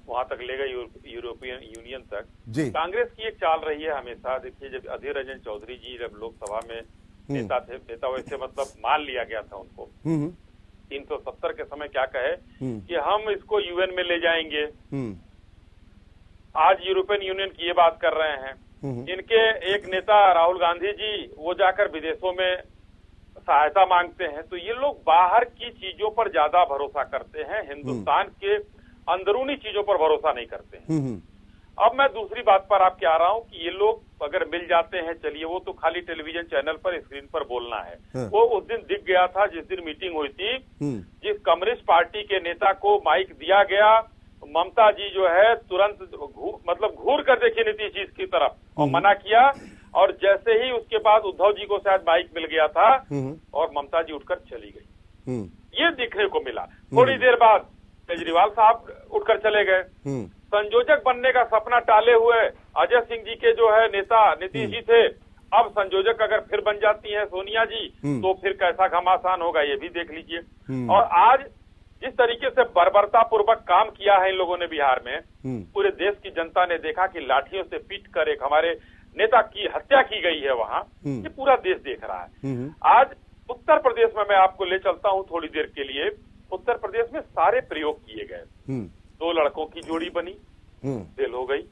वहां तक ले गए यूरोपियन यूनियन तक। कांग्रेस की एक चाल रही है हमेशा। देखिए जब अधीर रंजन चौधरी जी जब लोकसभा में नेता वैसे मतलब मान लिया गया था उनको 370 के समय क्या कहे कि हम इसको यूएन में ले जाएंगे। आज यूरोपियन यूनियन की ये बात कर रहे हैं। इनके एक नेता राहुल गांधी जी वो जाकर विदेशों में सहायता मांगते हैं। तो ये लोग बाहर की चीजों पर ज्यादा भरोसा करते हैं, हिंदुस्तान के अंदरूनी चीजों पर भरोसा नहीं करते हैं। अब मैं दूसरी बात पर आपके आ रहा हूं कि ये लोग अगर मिल जाते हैं, चलिए वो तो खाली टेलीविजन चैनल पर स्क्रीन पर बोलना है। वो उस दिन दिख गया था जिस दिन मीटिंग हुई थी, जिस कम्युनिस्ट पार्टी के नेता को माइक दिया गया, ममता जी जो है तुरंत घूर कर देखिए नीतीश जी की तरफ और मना किया। और जैसे ही उसके बाद उद्धव जी को शायद माइक मिल गया था और ममता जी उठकर चली गई। ये देखने को मिला। थोड़ी देर बाद केजरीवाल साहब उठकर चले गए। संयोजक बनने का सपना टाले हुए अजय सिंह जी के जो है नेता नीतीश जी थे, अब संयोजक अगर फिर बन जाती हैं सोनिया जी तो फिर कैसा घमासान होगा ये भी देख लीजिए। और आज जिस तरीके से बर्बरता पूर्वक काम किया है इन लोगों ने बिहार में, पूरे देश की जनता ने देखा कि लाठियों से पीट कर एक हमारे नेता की हत्या की गई है वहां, ये पूरा देश देख रहा है। आज उत्तर प्रदेश में मैं आपको ले चलता हूं थोड़ी देर के लिए। उत्तर प्रदेश में सारे प्रयोग किए गए। 2 लड़कों की जोड़ी बनी, फेल हो गई।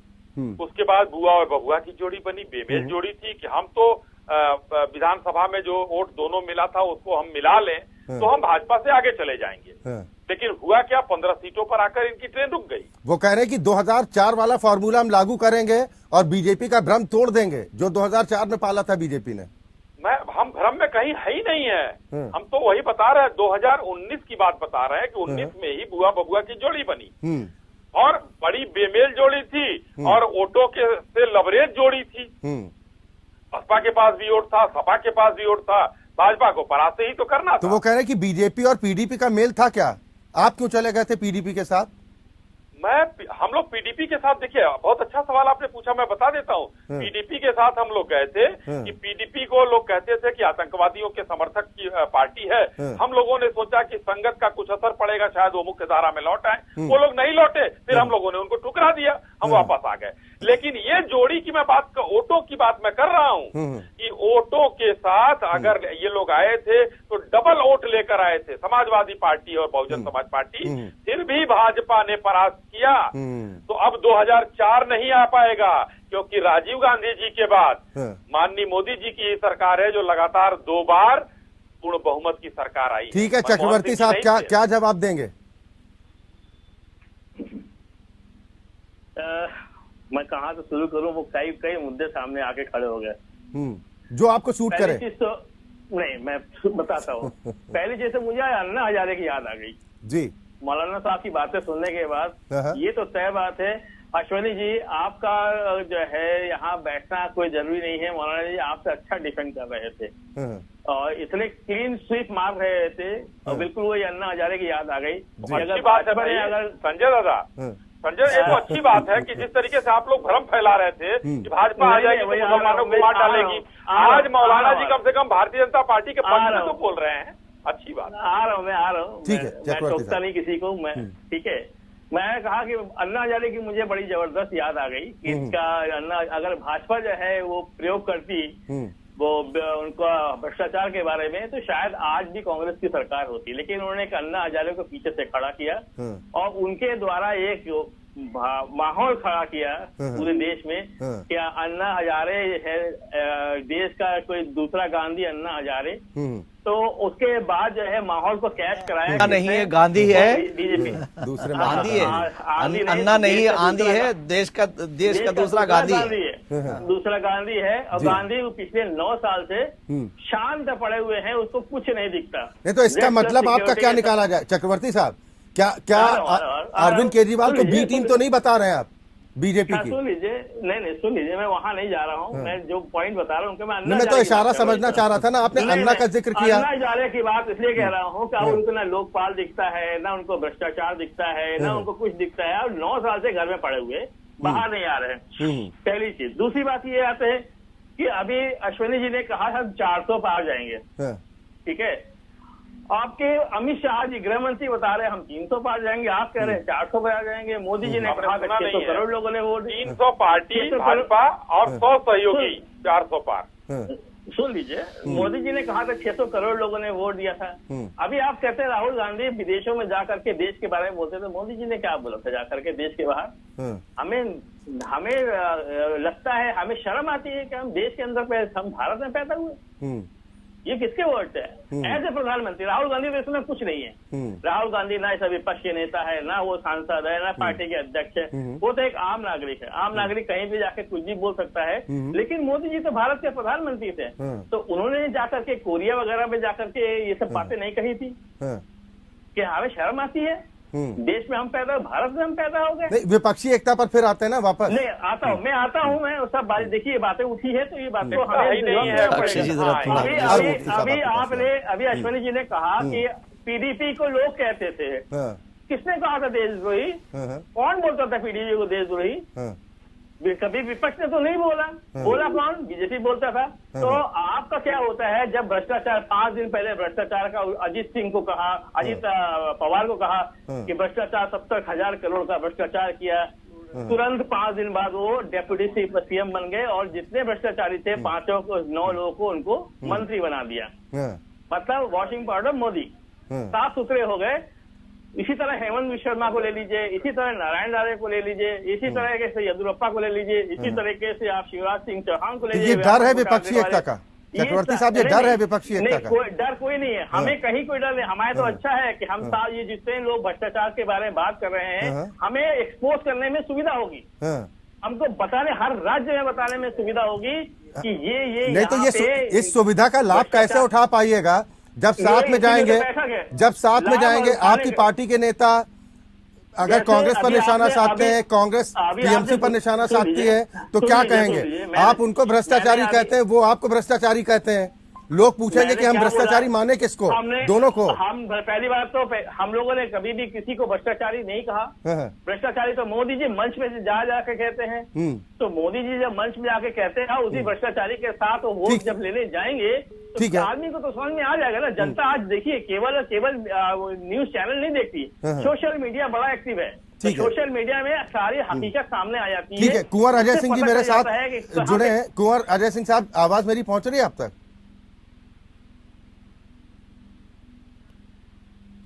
उसके बाद बुआ और बबुआ की जोड़ी बनी, बेमेल जोड़ी थी कि हम तो विधानसभा में जो वोट दोनों मिला था उसको हम मिला लें तो हम भाजपा से आगे चले जाएंगे। लेकिन हुआ क्या, 15 सीटों पर आकर इनकी ट्रेन रुक गई। वो कह रहे हैं कि 2004 वाला फॉर्मूला हम लागू करेंगे और बीजेपी का भ्रम तोड़ देंगे जो 2004 में पाला था बीजेपी ने। हम भ्रम में कहीं है ही नहीं है। हम तो वही बता रहे हैं, 2019 की बात बता रहे हैं कि 19 में ही बुआ बबुआ की जोड़ी बनी और बड़ी बेमेल जोड़ी थी और वोटों के से लवरेज जोड़ी थी। बसपा के पास भी वोट था, सपा के पास भी वोट था, भाजपा को परास्त ही तो करना था। तो वो कह रहे हैं कि बीजेपी और पीडीपी का मेल था क्या? आप क्यों चले गए थे पीडीपी के साथ? हम लोग पीडीपी के साथ, देखिए बहुत अच्छा सवाल आपने पूछा, मैं बता देता हूँ। पीडीपी के साथ हम लोग गए थे कि पीडीपी को लोग कहते थे कि आतंकवादियों के समर्थक की पार्टी है। हम लोगों ने सोचा कि संगत का कुछ असर पड़ेगा, शायद वो मुख्य धारा में लौट आए। वो लोग नहीं लौटे, फिर हम लोगों ने उनको ठुकरा दिया, हम वापस आ गए। लेकिन ये जोड़ी की मैं बात, वोटों की बात मैं कर रहा हूँ कि वोटों के साथ अगर ये लोग आए थे तो डबल वोट लेकर आए थे, समाजवादी पार्टी और बहुजन समाज पार्टी, फिर भी भाजपा ने परास्त किया। तो अब 2004 नहीं आ पाएगा, क्योंकि राजीव गांधी जी के बाद माननीय मोदी जी की सरकार है जो लगातार 2 बार पूर्ण बहुमत की सरकार आई। ठीक है चक्रवर्ती साहब, क्या जवाब देंगे? मैं कहाँ से शुरू करूं, वो कई मुद्दे सामने आके खड़े हो गए जो आपको सूट करे। चीज तो नहीं, मैं बताता हूँ। पहली चीज तो मुझे अन्ना हजारे की याद आ गई जी। मौलाना साहब की बातें सुनने के बाद ये तो तय बात है, अश्वनी जी आपका जो है यहाँ बैठना कोई जरूरी नहीं है। मौलाना जी आपसे अच्छा डिफेंड कर रहे थे और इतने क्लीन स्वीप मार रहे थे और बिल्कुल वही अन्ना हजारे की याद आ गई। अच्छी बात है भाई, अगर संजय दादा, संजय ये तो अच्छी बात है कि जिस तरीके से आप लोग भ्रम फैला रहे थे कि भाजपा आ जाएगी तो मुसलमानों को मार डालेगी, आज मौलाना जी कम से कम भारतीय जनता पार्टी के पक्ष में तो बोल रहे हैं। अच्छी बात, मैं आ रहा हूँ, ठीक है, मैं टोकता नहीं किसी को, मैं ठीक है। मैंने कहा कि अन्ना हजारे की मुझे बड़ी जबरदस्त याद आ गई कि इसका अन्ना, अगर भाजपा जो है वो प्रयोग करती वो उनका भ्रष्टाचार के बारे में, तो शायद आज भी कांग्रेस की सरकार होती। लेकिन उन्होंने एक अन्ना हजारे को पीछे से खड़ा किया और उनके द्वारा एक माहौल खड़ा किया पूरे देश में कि अन्ना हजारे है देश का कोई दूसरा गांधी अन्ना हजारे। तो उसके बाद जो है माहौल को कैच कराया। नहीं है, गांधी है, बीजेपी दूसरे गांधी है, अन्ना नहीं, आंधी है, देश का दूसरा गांधी है, दूसरा गांधी है। और गांधी पिछले 9 साल से शांत पड़े हुए हैं, उसको कुछ नहीं दिखता। नहीं तो इसका मतलब आपका क्या निकाला जाए चक्रवर्ती साहब? क्या अरविंद केजरीवाल को बी टीम तो नहीं बता रहे हैं आप बीजेपी की? सुन लीजिए, नहीं सुन लीजिए, मैं वहां नहीं जा रहा हूँ। मैं जो पॉइंट बता रहा हूँ मैं तो इशारा समझना चाह रहा था ना, आपने अन्ना का जिक्र किया। अन्ना हजारे की बात इसलिए कह रहा हूँ कि अब उनको ना लोकपाल दिखता है, ना उनको भ्रष्टाचार दिखता है, ना उनको कुछ दिखता है, और 9 साल से घर में पड़े हुए बाहर नहीं आ रहे हैं। पहली चीज। दूसरी बात ये आते है कि अभी अश्विनी जी ने कहा हम 400 पार जाएंगे, ठीक है। आपके अमित शाह जी गृह मंत्री बता रहे हैं हम 300 पार जाएंगे, आप कह रहे हैं 400 पार जाएंगे। मोदी जी ने कहा 600 करोड़ लोगों ने वोट, 300 पार्टी भाजपा और 100 सहयोगी, 400 पार। सुन लीजिए, मोदी जी ने कहा था 600 करोड़ लोगों ने वोट दिया था। अभी आप कहते हैं राहुल गांधी विदेशों में जाकर के देश के बारे में बोलते थे। मोदी जी ने क्या बोला था जाकर के देश के बाहर? हमें लगता है, हमें शर्म आती है कि हम देश के अंदर, हम भारत में पैदा हुए। ये किसके वर्ड्स है? एज ए प्रधानमंत्री राहुल गांधी तो इसमें कुछ नहीं है। राहुल गांधी ना ऐसा विपक्ष के नेता है, ना वो सांसद है, ना पार्टी के अध्यक्ष है, वो तो एक आम नागरिक है। आम नागरिक कहीं भी जाके कुछ भी बोल सकता है। लेकिन मोदी जी तो भारत के प्रधानमंत्री थे, तो उन्होंने जाकर के कोरिया वगैरह में जाकर के ये सब बातें नहीं कही थी कि हमें शर्म आती है? देश में हम पैदा, भारत में हम पैदा हो गए। नहीं, विपक्षी एकता पर फिर आते हैं ना वापस। नहीं आता हूँ, मैं सब बात, देखिए बातें उठी है तो ये बातें तो हमें ही नहीं है। अभी अश्विनी जी ने कहा कि पीडीपी को लोग कहते थे। किसने कहा था देशद्रोही? कौन बोलता था पीडीपी को देशद्रोही? कभी विपक्ष ने तो नहीं बोला। बोला कौन? बीजेपी बोलता था। तो आपका क्या होता है जब भ्रष्टाचार, 5 दिन पहले भ्रष्टाचार का अजीत सिंह को कहा, अजीत पवार को कहा कि भ्रष्टाचार 70,000 करोड़ का भ्रष्टाचार किया, तुरंत 5 दिन बाद वो डेप्यूटी सीएम बन गए और जितने भ्रष्टाचारी थे 9 लोगों को उनको मंत्री बना दिया। मतलब वॉशिंग पाउडर मोदी, साफ सुथरे हो गए। इसी तरह हेमंत विश्व शर्मा को ले लीजिए, इसी तरह नारायण राणे को ले लीजिए, इसी तरह से येदियुरप्पा को ले लीजिए, इसी तरीके से आप शिवराज सिंह चौहान को ले लीजिए। ये डर है विपक्षी एकता का चक्रवर्ती साहब, ये डर है विपक्षी एकता का? डर कोई नहीं है, हमें कहीं कोई डर नहीं। हमारे तो अच्छा है कि हम ये जितने लोग भ्रष्टाचार के बारे में बात कर रहे हैं, हमें एक्सपोज करने में सुविधा होगी। हमको बताने, हर राज्य में बताने में सुविधा होगी कि ये नहीं तो यहाँ पे इस सुविधा का लाभ कैसे उठा पाइएगा जब साथ में जाएंगे, आपकी पार्टी के नेता अगर कांग्रेस पर निशाना साधते हैं, कांग्रेस टीएमसी पर निशाना साधती है, तो क्या कहेंगे आप? उनको भ्रष्टाचारी कहते हैं, वो आपको भ्रष्टाचारी कहते हैं। लोग पूछेंगे कि हम भ्रष्टाचारी माने किसको? दोनों को। हम पहली बार तो हम लोगों ने कभी भी किसी को भ्रष्टाचारी नहीं कहा। भ्रष्टाचारी तो मोदी जी मंच में जा के कहते हैं। तो मोदी जी जब मंच में आके कहते हैं उसी भ्रष्टाचारी के साथ वोट जब लेने जाएंगे तो आदमी को तो समझ में आ जाएगा ना। जनता आज देखिए केवल न्यूज चैनल नहीं देखती, सोशल मीडिया बड़ा एक्टिव है। तो सोशल मीडिया में सारी हकीकत सामने आ जाती है। ठीक है, कुंवर अजय सिंह जी मेरे साथ जुड़े हैं। कुंवर अजय सिंह साहब, आवाज मेरी पहुंच रही है आप तक?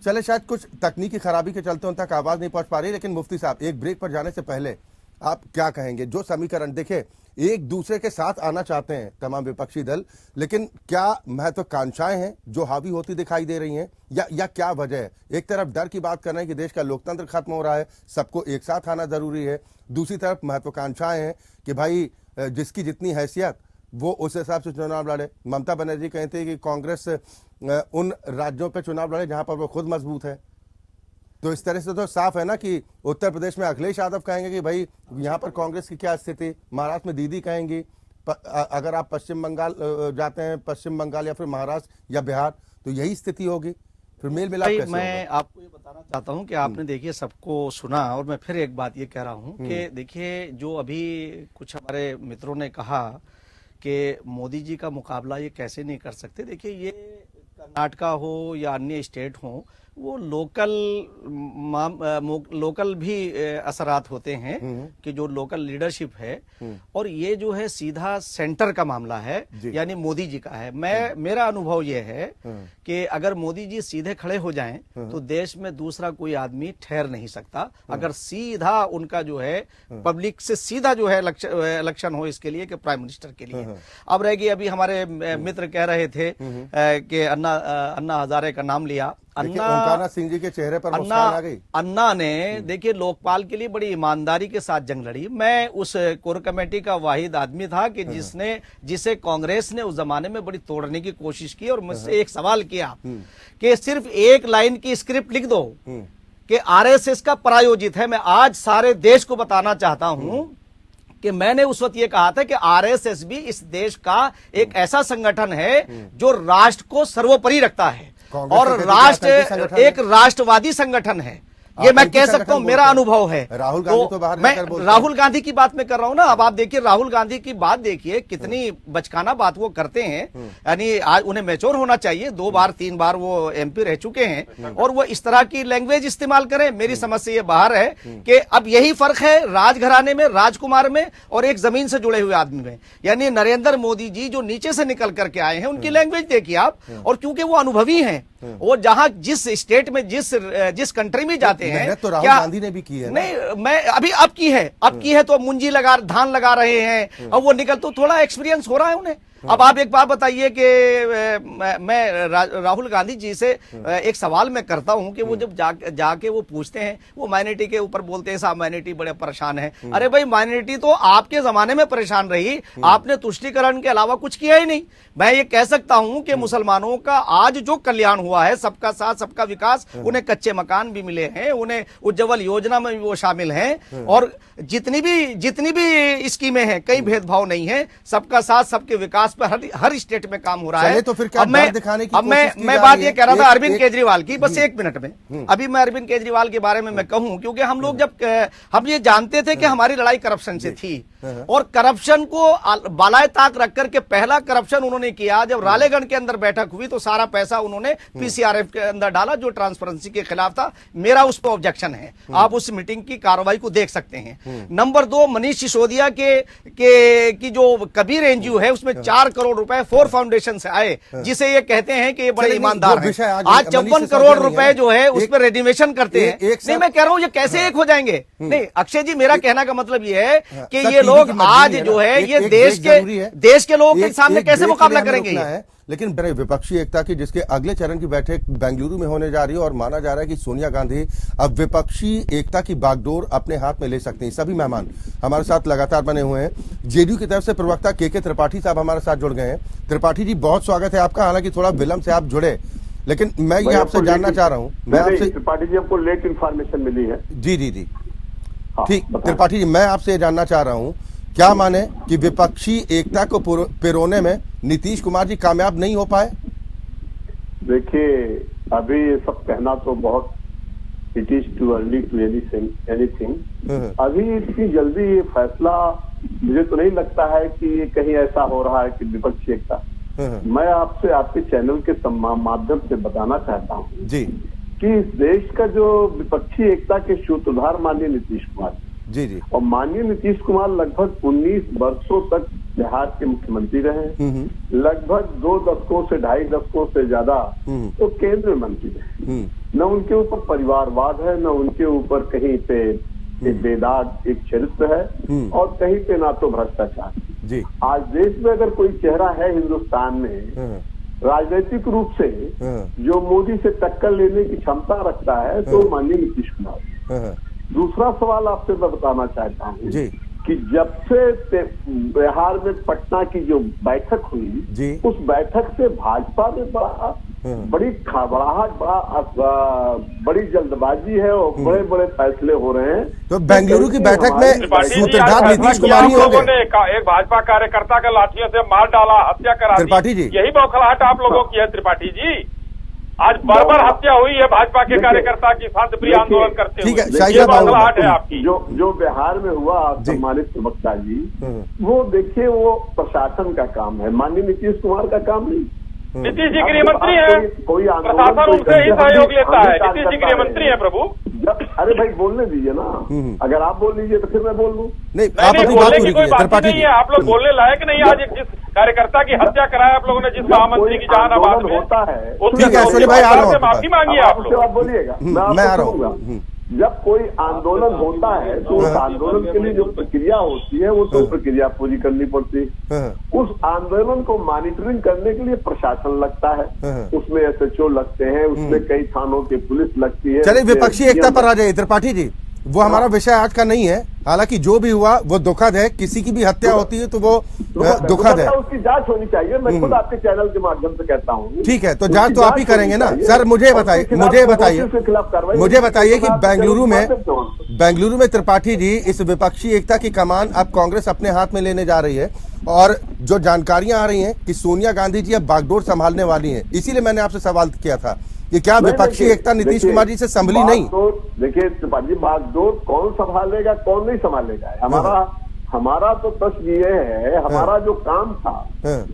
चले, शायद कुछ तकनीकी खराबी के चलते उन तक आवाज नहीं पहुंच पा रही, लेकिन मुफ्ती साहब एक ब्रेक पर जाने से पहले आप क्या कहेंगे? जो समीकरण देखे एक दूसरे के साथ आना चाहते हैं तमाम विपक्षी दल, लेकिन क्या महत्वाकांक्षाएं हैं जो हावी होती दिखाई दे रही हैं, या क्या वजह है? एक तरफ डर की बात कर रहे हैं कि देश का लोकतंत्र खत्म हो रहा है, सबको एक साथ आना जरूरी है, दूसरी तरफ महत्वाकांक्षाएं हैं कि भाई जिसकी जितनी हैसियत वो उस हिसाब से चुनाव लड़े। ममता बनर्जी कहते हैं कि कांग्रेस उन राज्यों पे चुनाव लड़े जहां पर वो खुद मजबूत है। तो इस तरह से तो साफ है ना कि उत्तर प्रदेश में अखिलेश यादव कहेंगे कि भाई यहाँ पर कांग्रेस की क्या स्थिति, महाराष्ट्र में दीदी कहेंगी, अगर आप पश्चिम बंगाल जाते हैं, पश्चिम बंगाल या फिर महाराष्ट्र या बिहार, तो यही स्थिति होगी। फिर मेल मिलाप कैसे होगा? मैं आपको ये बताना चाहता हूँ कि आपने देखिए सबको सुना, और मैं फिर एक बात ये कह रहा हूँ कि देखिए जो अभी कुछ हमारे मित्रों ने कहा कि मोदी जी का मुकाबला ये कैसे नहीं कर सकते। देखिए ये कर्नाटका हो या अन्य स्टेट हो, वो लोकल भी असरात होते हैं कि जो लोकल लीडरशिप है, और ये जो है सीधा सेंटर का मामला है, यानी मोदी जी का है। मेरा अनुभव ये है कि अगर मोदी जी सीधे खड़े हो जाएं तो देश में दूसरा कोई आदमी ठहर नहीं सकता। अगर सीधा उनका जो है पब्लिक से सीधा जो है इलेक्शन हो इसके लिए कि प्राइम मिनिस्टर के लिए। अब रहेगी, अभी हमारे मित्र कह रहे थे कि अन्ना हजारे का नाम लिया। ओमकार सिंह जी के चेहरे पर मुस्कान आ गई। अन्ना ने देखिए लोकपाल के लिए बड़ी ईमानदारी के साथ जंग लड़ी। मैं उस कोर कमेटी का वाहिद आदमी था कि जिसे कांग्रेस ने उस जमाने में बड़ी तोड़ने की कोशिश की, और मुझसे एक सवाल किया कि सिर्फ एक लाइन की स्क्रिप्ट लिख दो कि आरएसएस का प्रायोजित है। मैं आज सारे देश को बताना चाहता हूं कि मैंने उस वक्त ये कहा था कि आरएसएस भी इस देश का एक ऐसा संगठन है जो राष्ट्र को सर्वोपरि रखता है और राष्ट्र एक राष्ट्रवादी संगठन है। ये मैं कह सकता हूं, मेरा अनुभव है। राहुल गांधी तो बाहर मैं राहुल गांधी की बात में कर रहा हूं ना। अब आप देखिए राहुल गांधी की बात देखिए, कितनी बचकाना बात वो करते हैं। यानी आज उन्हें मैच्योर होना चाहिए, 2 बार 3 बार वो एमपी रह चुके हैं, और वो इस तरह की लैंग्वेज इस्तेमाल करें। मेरी समझ से ये बाहर है कि अब यही फर्क है राजघराने में, राजकुमार में, और एक जमीन से जुड़े हुए आदमी में। यानी नरेंद्र मोदी जी जो नीचे से निकल करके आए हैं, उनकी लैंग्वेज देखिए आप, और क्योंकि वो अनुभवी हैं, वो जहां जिस स्टेट में जिस कंट्री में जाते हैं, तो राहुल गांधी ने भी की है। नहीं, मैं अब की है तो मुंजी लगा, धान लगा रहे हैं, अब वो निकल तो थोड़ा एक्सपीरियंस हो रहा है उन्हें। अब आप एक बात बताइए कि मैं राहुल गांधी जी से एक सवाल मैं करता हूं कि वो जब जाके वो पूछते हैं, वो माइनॉरिटी के ऊपर बोलते हैं साहब माइनॉरिटी बड़े परेशान है। अरे भाई माइनॉरिटी तो आपके जमाने में परेशान रही, आपने तुष्टीकरण के अलावा कुछ किया ही नहीं। मैं ये कह सकता हूं कि मुसलमानों का आज जो कल्याण हुआ है, सबका साथ सबका विकास, उन्हें कच्चे मकान भी मिले हैं, उन्हें उज्ज्वल योजना में भी वो शामिल हैं, और जितनी भी स्कीमें हैं, कई भेदभाव नहीं है, सबका साथ सबके विकास पर हर स्टेट में काम हो रहा है। तो फिर क्या दिखाने की मैं बात ये कह रहा था अरविंद केजरीवाल की, बस 1 मिनट में। अभी मैं अरविंद केजरीवाल के बारे में मैं कहूं, क्योंकि हम लोग जब हम ये जानते थे कि हमारी लड़ाई करप्शन से थी, और करप्शन को बालाए ताक रख करके पहला करप्शन उन्होंने किया जब रालेगढ़ के अंदर बैठक हुई, तो सारा पैसा उन्होंने पीसीआरएफ के अंदर डाला, जो ट्रांसपेरेंसी के खिलाफ था। मेरा उस पर ऑब्जेक्शन है, आप उस मीटिंग की कार्रवाई को देख सकते हैं। नंबर 2, मनीष सिसोदिया की जो कबीर एनजीओ है, उसमें 4 करोड़ रुपए 4 फाउंडेशन से आए, जिसे ये कहते हैं कि ये बड़े ईमानदार हैं। आज 54 करोड़ रुपए जो है उस पर रेडिमेशन करते हैं। नहीं, मैं कह रहा हूं ये कैसे एक हो जाएंगे? नहीं अक्षय जी, मेरा कहना का मतलब ये है कि ये लोग आज जो है ये देश के लोगों के सामने कैसे मुकाबला करेंगे? लेकिन बड़े विपक्षी एकता की जिसके अगले चरण की बैठक बेंगलुरु में होने जा रही है और माना जा रहा है कि सोनिया गांधी अब विपक्षी एकता की बागडोर अपने हाथ में ले सकती हैं। सभी मेहमान हमारे साथ लगातार बने हुए हैं। जेडीयू की तरफ से प्रवक्ता के त्रिपाठी साहब हमारे साथ जुड़ गए हैं। त्रिपाठी जी, बहुत स्वागत है आपका। हालांकि थोड़ा विलंब से आप जुड़े, लेकिन मैं ये आपसे जानना चाह रहा हूँ, मैं आपसे त्रिपाठी जी हमको लेट इन्फॉर्मेशन मिली है। जी जी जी ठीक, त्रिपाठी जी मैं आपसे ये जानना चाह रहा हूँ, क्या माने कि विपक्षी एकता को पिरोने में नीतीश कुमार जी कामयाब नहीं हो पाए? देखिए, अभी ये सब कहना तो बहुत, it is too early to anything. अभी इतनी जल्दी ये फैसला मुझे तो नहीं लगता है कि ये कहीं ऐसा हो रहा है कि विपक्षी एकता। मैं आपसे आपके चैनल के माध्यम से बताना चाहता हूँ जी कि इस देश का जो विपक्षी एकता के सूत्रधार माननीय नीतीश कुमार जी जी, और माननीय नीतीश कुमार लगभग 19 वर्षों तक बिहार के मुख्यमंत्री रहे, लगभग 2 दशकों से 2.5 दशकों से ज्यादा तो केंद्रीय मंत्री रहे। न उनके ऊपर परिवारवाद है, न उनके ऊपर कहीं पे एक बेदाग एक चरित्र है और कहीं पे ना तो भ्रष्टाचार जी। आज देश में अगर कोई चेहरा है हिंदुस्तान में राजनीतिक रूप से जो मोदी से टक्कर लेने की क्षमता रखता है तो माननीय नीतीश कुमार। दूसरा सवाल आपसे मैं बताना चाहता हूँ कि जब से बिहार में पटना की जो बैठक हुई, उस बैठक से भाजपा में बड़ी खबराहट, बड़ी जल्दबाजी है और बड़े बड़े फैसले हो रहे हैं। तो बेंगलुरु की बैठक में सूत्रधार नीतीश कुमार ही लोगों ने एक भाजपा कार्यकर्ता का लाठियों से मार डाला, हत्या करा दी। त्रिपाठी जी, यही बौखलाहट आप लोगों की है त्रिपाठी जी। आज बर्बर हत्या हुई है भाजपा के कार्यकर्ता की शांतिप्रिय आंदोलन करते हुए। ठीक है, ये बौखलाहट है आपकी। जो बिहार में हुआ सम्मानित प्रवक्ता जी, वो देखिए वो प्रशासन का काम है, माननीय नीतीश कुमार का काम नहीं। नीतीश जी गृह मंत्री है, कोई प्रशासन उनसे ही सहयोग लेता है। नीतीश जी गृह मंत्री है प्रभु। अरे भाई बोलने दीजिए ना, अगर आप बोल लीजिए तो फिर मैं बोल दूं। नहीं, बोलने की कोई बात नहीं है। आप लोग बोलने लायक नहीं। आज जिस कार्यकर्ता की हत्या कराया आप लोगों ने, जिस महामंत्री की जान आबाद में होता है, ठीक है सोनी भाई आ रहा हूँ, माफी मांगी आप लोग। बोलिएगा, मैं आ रहा हूँ। जब कोई आंदोलन होता है तो उस आंदोलन के लिए जो प्रक्रिया होती है वो तो प्रक्रिया पूरी करनी पड़ती है। उस आंदोलन को मॉनिटरिंग करने के लिए प्रशासन लगता है, उसमें एसएचओ लगते हैं, उसमें कई थानों की पुलिस लगती है। चलिए विपक्षी एकता पर आ जाइए त्रिपाठी जी, वो हमारा विषय आज का नहीं है। हालांकि जो भी हुआ वो दुखद है, किसी की भी हत्या होती है तो वो दुखद है, उसकी जांच होनी चाहिए। मैं खुद आपके चैनल के माध्यम से कहता हूँ। ठीक है, तो जांच तो आप ही करेंगे ना सर। मुझे बताइए कि बेंगलुरु में त्रिपाठी जी इस विपक्षी एकता की कमान अब कांग्रेस अपने हाथ में लेने जा रही है और जो जानकारियां आ रही हैं कि सोनिया गांधी जी अब बागडोर संभालने वाली हैं, इसीलिए मैंने आपसे सवाल किया था कि क्या विपक्षी एकता नीतीश कुमार जी से संभली नहीं? देखिए त्रिपाठी जी, बागडोर कौन संभालेगा कौन नहीं संभालेगा, हमारा तो प्रश्न ये है, हमारा जो काम था,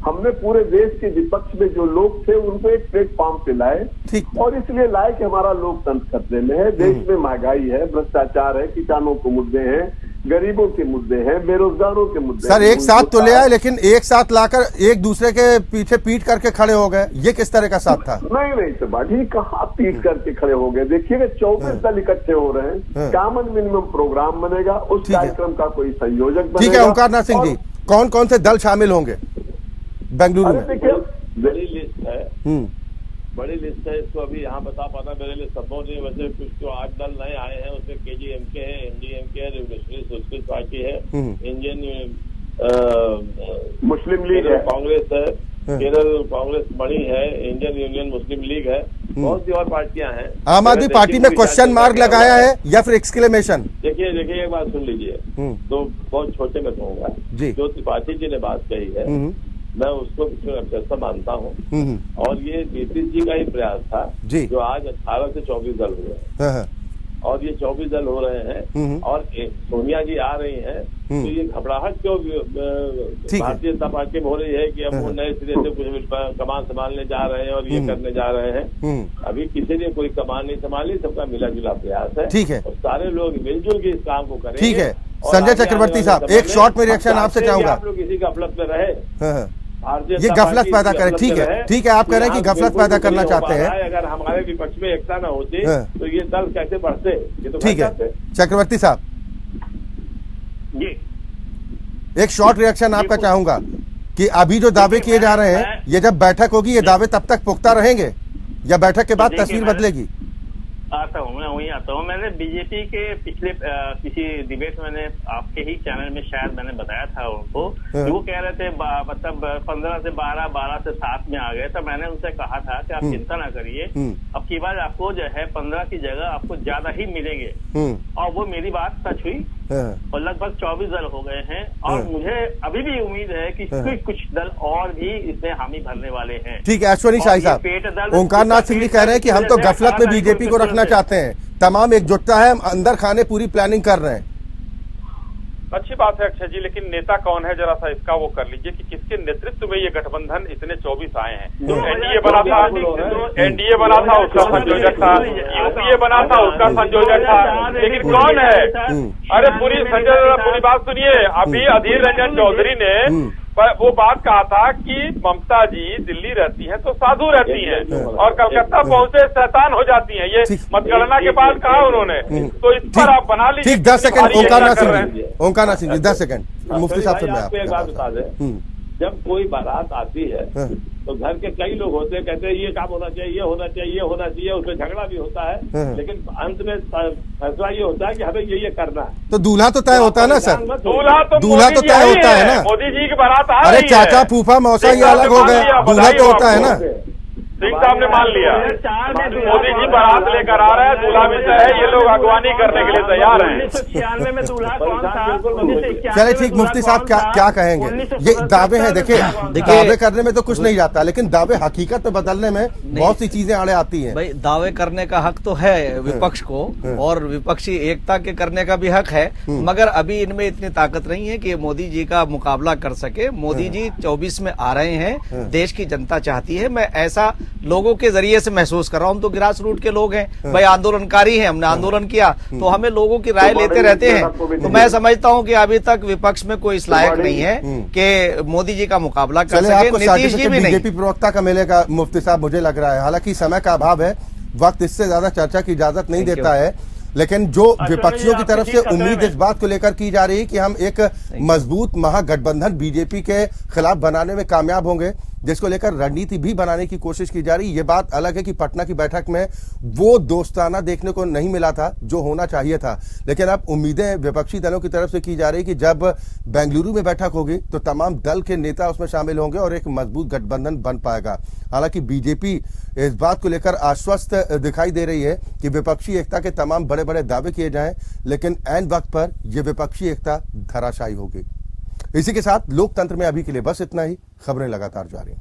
हमने पूरे देश के विपक्ष में जो लोग थे उनको एक प्लेटफॉर्म पे लाए और इसलिए लाए कि हमारा लोकतंत्र खतरे में है, देश में महंगाई है, भ्रष्टाचार है, किसानों को मुद्दे हैं, गरीबों के मुद्दे हैं, बेरोजगारों के मुद्दे सर एक साथ तो ले आए, लेकिन एक साथ लाकर एक दूसरे के पीछे पीट करके खड़े हो गए, ये किस तरह का साथ था? नहीं त्रिपाठी, कहाँ पीट करके खड़े हो गए? देखिएगा 24 दल इकट्ठे हो रहे हैं, कॉमन मिनिमम प्रोग्राम बनेगा, उस कार्यक्रम का कोई संयोजक बनेगा। ठीक है ओंकार नाथ सिंह जी, कौन कौन से दल शामिल होंगे बेंगलुरु में? बड़ी लिस्ट है, बड़ी लिस्ट है। इसको अभी यहाँ बता पाना मेरे लिए संभव नहीं। वैसे कुछ जो 8 दल नए आए हैं उसमें केजीएमके है, एनडीएमके है, रेवोल्यूशनरी सोशलिस्ट पार्टी है, इंडियन मुस्लिम लीग है, कांग्रेस है, केरल कांग्रेस मणि है, इंडियन यूनियन मुस्लिम लीग है, बहुत सी और पार्टियां हैं। आम आदमी पार्टी में क्वेश्चन मार्क लगाया है या फिर एक्सक्लेमेशन? देखिए एक बात सुन लीजिए, तो बहुत छोटे में कहूंगा, जो त्रिपाठी जी ने बात कही है मैं उसको अच्छा मानता हूँ और ये नीतीश जी का ही प्रयास था जो आज 18 से 24 दल हुए हैं और ये 24 दल हो रहे हैं और सोनिया जी आ रही हैं, तो ये घबराहट क्यों भारतीय जनता पार्टी में हो रही है कि अब वो नए सिरे से कुछ कमान संभालने जा रहे हैं और ये करने जा रहे हैं? अभी किसी ने कोई कमान नहीं संभाली, सबका मिला जुला प्रयास है। ठीक है, और सारे लोग मिलजुल के इस काम को करेंगे। ठीक है संजय चक्रवर्ती साहब, एक शॉर्ट में रिएक्शन आपसे चाहूंगा। आप लोग किसी गफलत में रहे, ये गफलत पैदा करें। ठीक है आप कह रहे हैं कि गफलत पैदा करना चाहते हैं। अगर हमारे विपक्ष में एकता न होती तो ये दल कैसे बढ़ते? ये तो ठीक है चक्रवर्ती साहब, एक शॉर्ट रिएक्शन आपका चाहूंगा कि अभी जो दावे किए जा रहे हैं ये जब बैठक होगी ये दावे तब तक पुख्ता रहेंगे या बैठक के बाद देखिए, तस्वीर मैंने- बदलेगी? आता हूँ, मैं वहीं आता हूँ। मैंने बीजेपी के पिछले किसी डिबेट में मैंने आपके ही चैनल में शायद मैंने बताया था उनको, वो कह रहे थे मतलब 15 से 12, 12 से 7 में आ गए। तो मैंने उनसे कहा था कि आप चिंता ना करिए, अब की बार आपको जो है 15 की जगह आपको ज्यादा ही मिलेंगे। और वो मेरी बात सच हुई और लगभग 24 दल हो गए हैं। और मुझे अभी भी उम्मीद है कि कुछ दल और भी इसमें हामी भरने वाले हैं। ठीक है अश्वनी शाही साहब, ओंकार नाथ सिंह जी कह रहे हैं कि हम तो गफलत में बीजेपी को रखना चाहते हैं, तमाम एकजुटता है, हम अंदर खाने पूरी प्लानिंग कर रहे हैं। अच्छी बात है अक्षय जी, लेकिन नेता कौन है जरा सा इसका वो कर लीजिए कि किसके नेतृत्व में ये गठबंधन इतने 24 आए हैं। एनडीए बना था, एनडीए बना था उसका संयोजक था, यूपीए बना था उसका संयोजक था, लेकिन कौन है? अरे पूरी बात सुनिए। अभी अधीर रंजन चौधरी ने वो बात कहा था कि ममता जी दिल्ली रहती हैं तो साधु रहती हैं और कलकत्ता पहुंचे शैतान हो जाती हैं। ये मतगणना के बाद कहा उन्होंने, तो इस पर आप बना लीजिए। ठीक 10 सेकंड ओंकार नाथ सिंह जी 10 सेकंड मुफ्ती साहब से मैं आपको एक बात बता दें, जब कोई बारात आती है तो घर के कई लोग होते हैं, कहते हैं ये काम होना चाहिए, ये होना चाहिए, ये होना चाहिए, उसमें झगड़ा भी होता है, लेकिन अंत में फैसला ये होता है कि हमें ये करना है। तो दूल्हा तो तय होता है ना सर, दूल्हा तो तय होता है ना। मोदी जी की बारात आ अरे रही है। चाचा फूफा मौसा ये अलग हो गए, दूल्हा तो होता है ना। सिंह साहब ने मान लिया, मोदी जी बारात लेकर आ रहे हैं, दूल्हा भी तय है, ये लोग अगवानी करने के लिए तैयार हैं। 1996 में दूल्हा कौन था? चले ठीक, मुफ्ती साहब क्या कहेंगे? ये दावे हैं, देखिए दावे करने में तो कुछ नहीं जाता, लेकिन दावे हकीकत में बदलने में बहुत सी चीजें आड़े आती हैं। भाई दावे करने का हक तो है विपक्ष को, और विपक्षी एकता के करने का भी हक है, मगर अभी इनमें इतनी ताकत नहीं है कि मोदी जी का मुकाबला कर सके। मोदी जी 24 में आ रहे हैं, देश की जनता चाहती है। मैं ऐसा लोगों के जरिए से महसूस कर रहा हूं। हम तो ग्रास रूट के लोग हैं भाई, आंदोलनकारी हैं, हमने आंदोलन किया, तो हमें लोगों की राय लेते रहते हैं। तो मैं समझता हूं कि अभी तक विपक्ष में कोई इस लायक नहीं है कि मोदी जी का मुकाबला कर सके। नीतीश जी भी नहीं। बीजेपी प्रवक्ता का मिलेगा मुफ्ती साहब, मुझे लग रहा है, हालांकि समय का अभाव है, वक्त इससे ज्यादा चर्चा की इजाजत नहीं देता है, लेकिन जो विपक्षियों की तरफ से उम्मीद इस बात को लेकर की जा रही है कि हम एक मजबूत महागठबंधन बीजेपी के खिलाफ बनाने में कामयाब होंगे, जिसको लेकर रणनीति भी बनाने की कोशिश की जा रही है। ये बात अलग है कि पटना की बैठक में वो दोस्ताना देखने को नहीं मिला था जो होना चाहिए था, लेकिन अब उम्मीदें विपक्षी दलों की तरफ से की जा रही कि जब बेंगलुरु में बैठक होगी तो तमाम दल के नेता उसमें शामिल होंगे और एक मजबूत गठबंधन बन पाएगा। हालांकि बीजेपी इस बात को लेकर आश्वस्त दिखाई दे रही है कि विपक्षी एकता के तमाम बड़े बड़े दावे किए जाएं, लेकिन ऐन वक्त पर यह विपक्षी एकता धराशायी होगी। इसी के साथ लोकतंत्र में अभी के लिए बस इतना ही। खबरें लगातार जारी।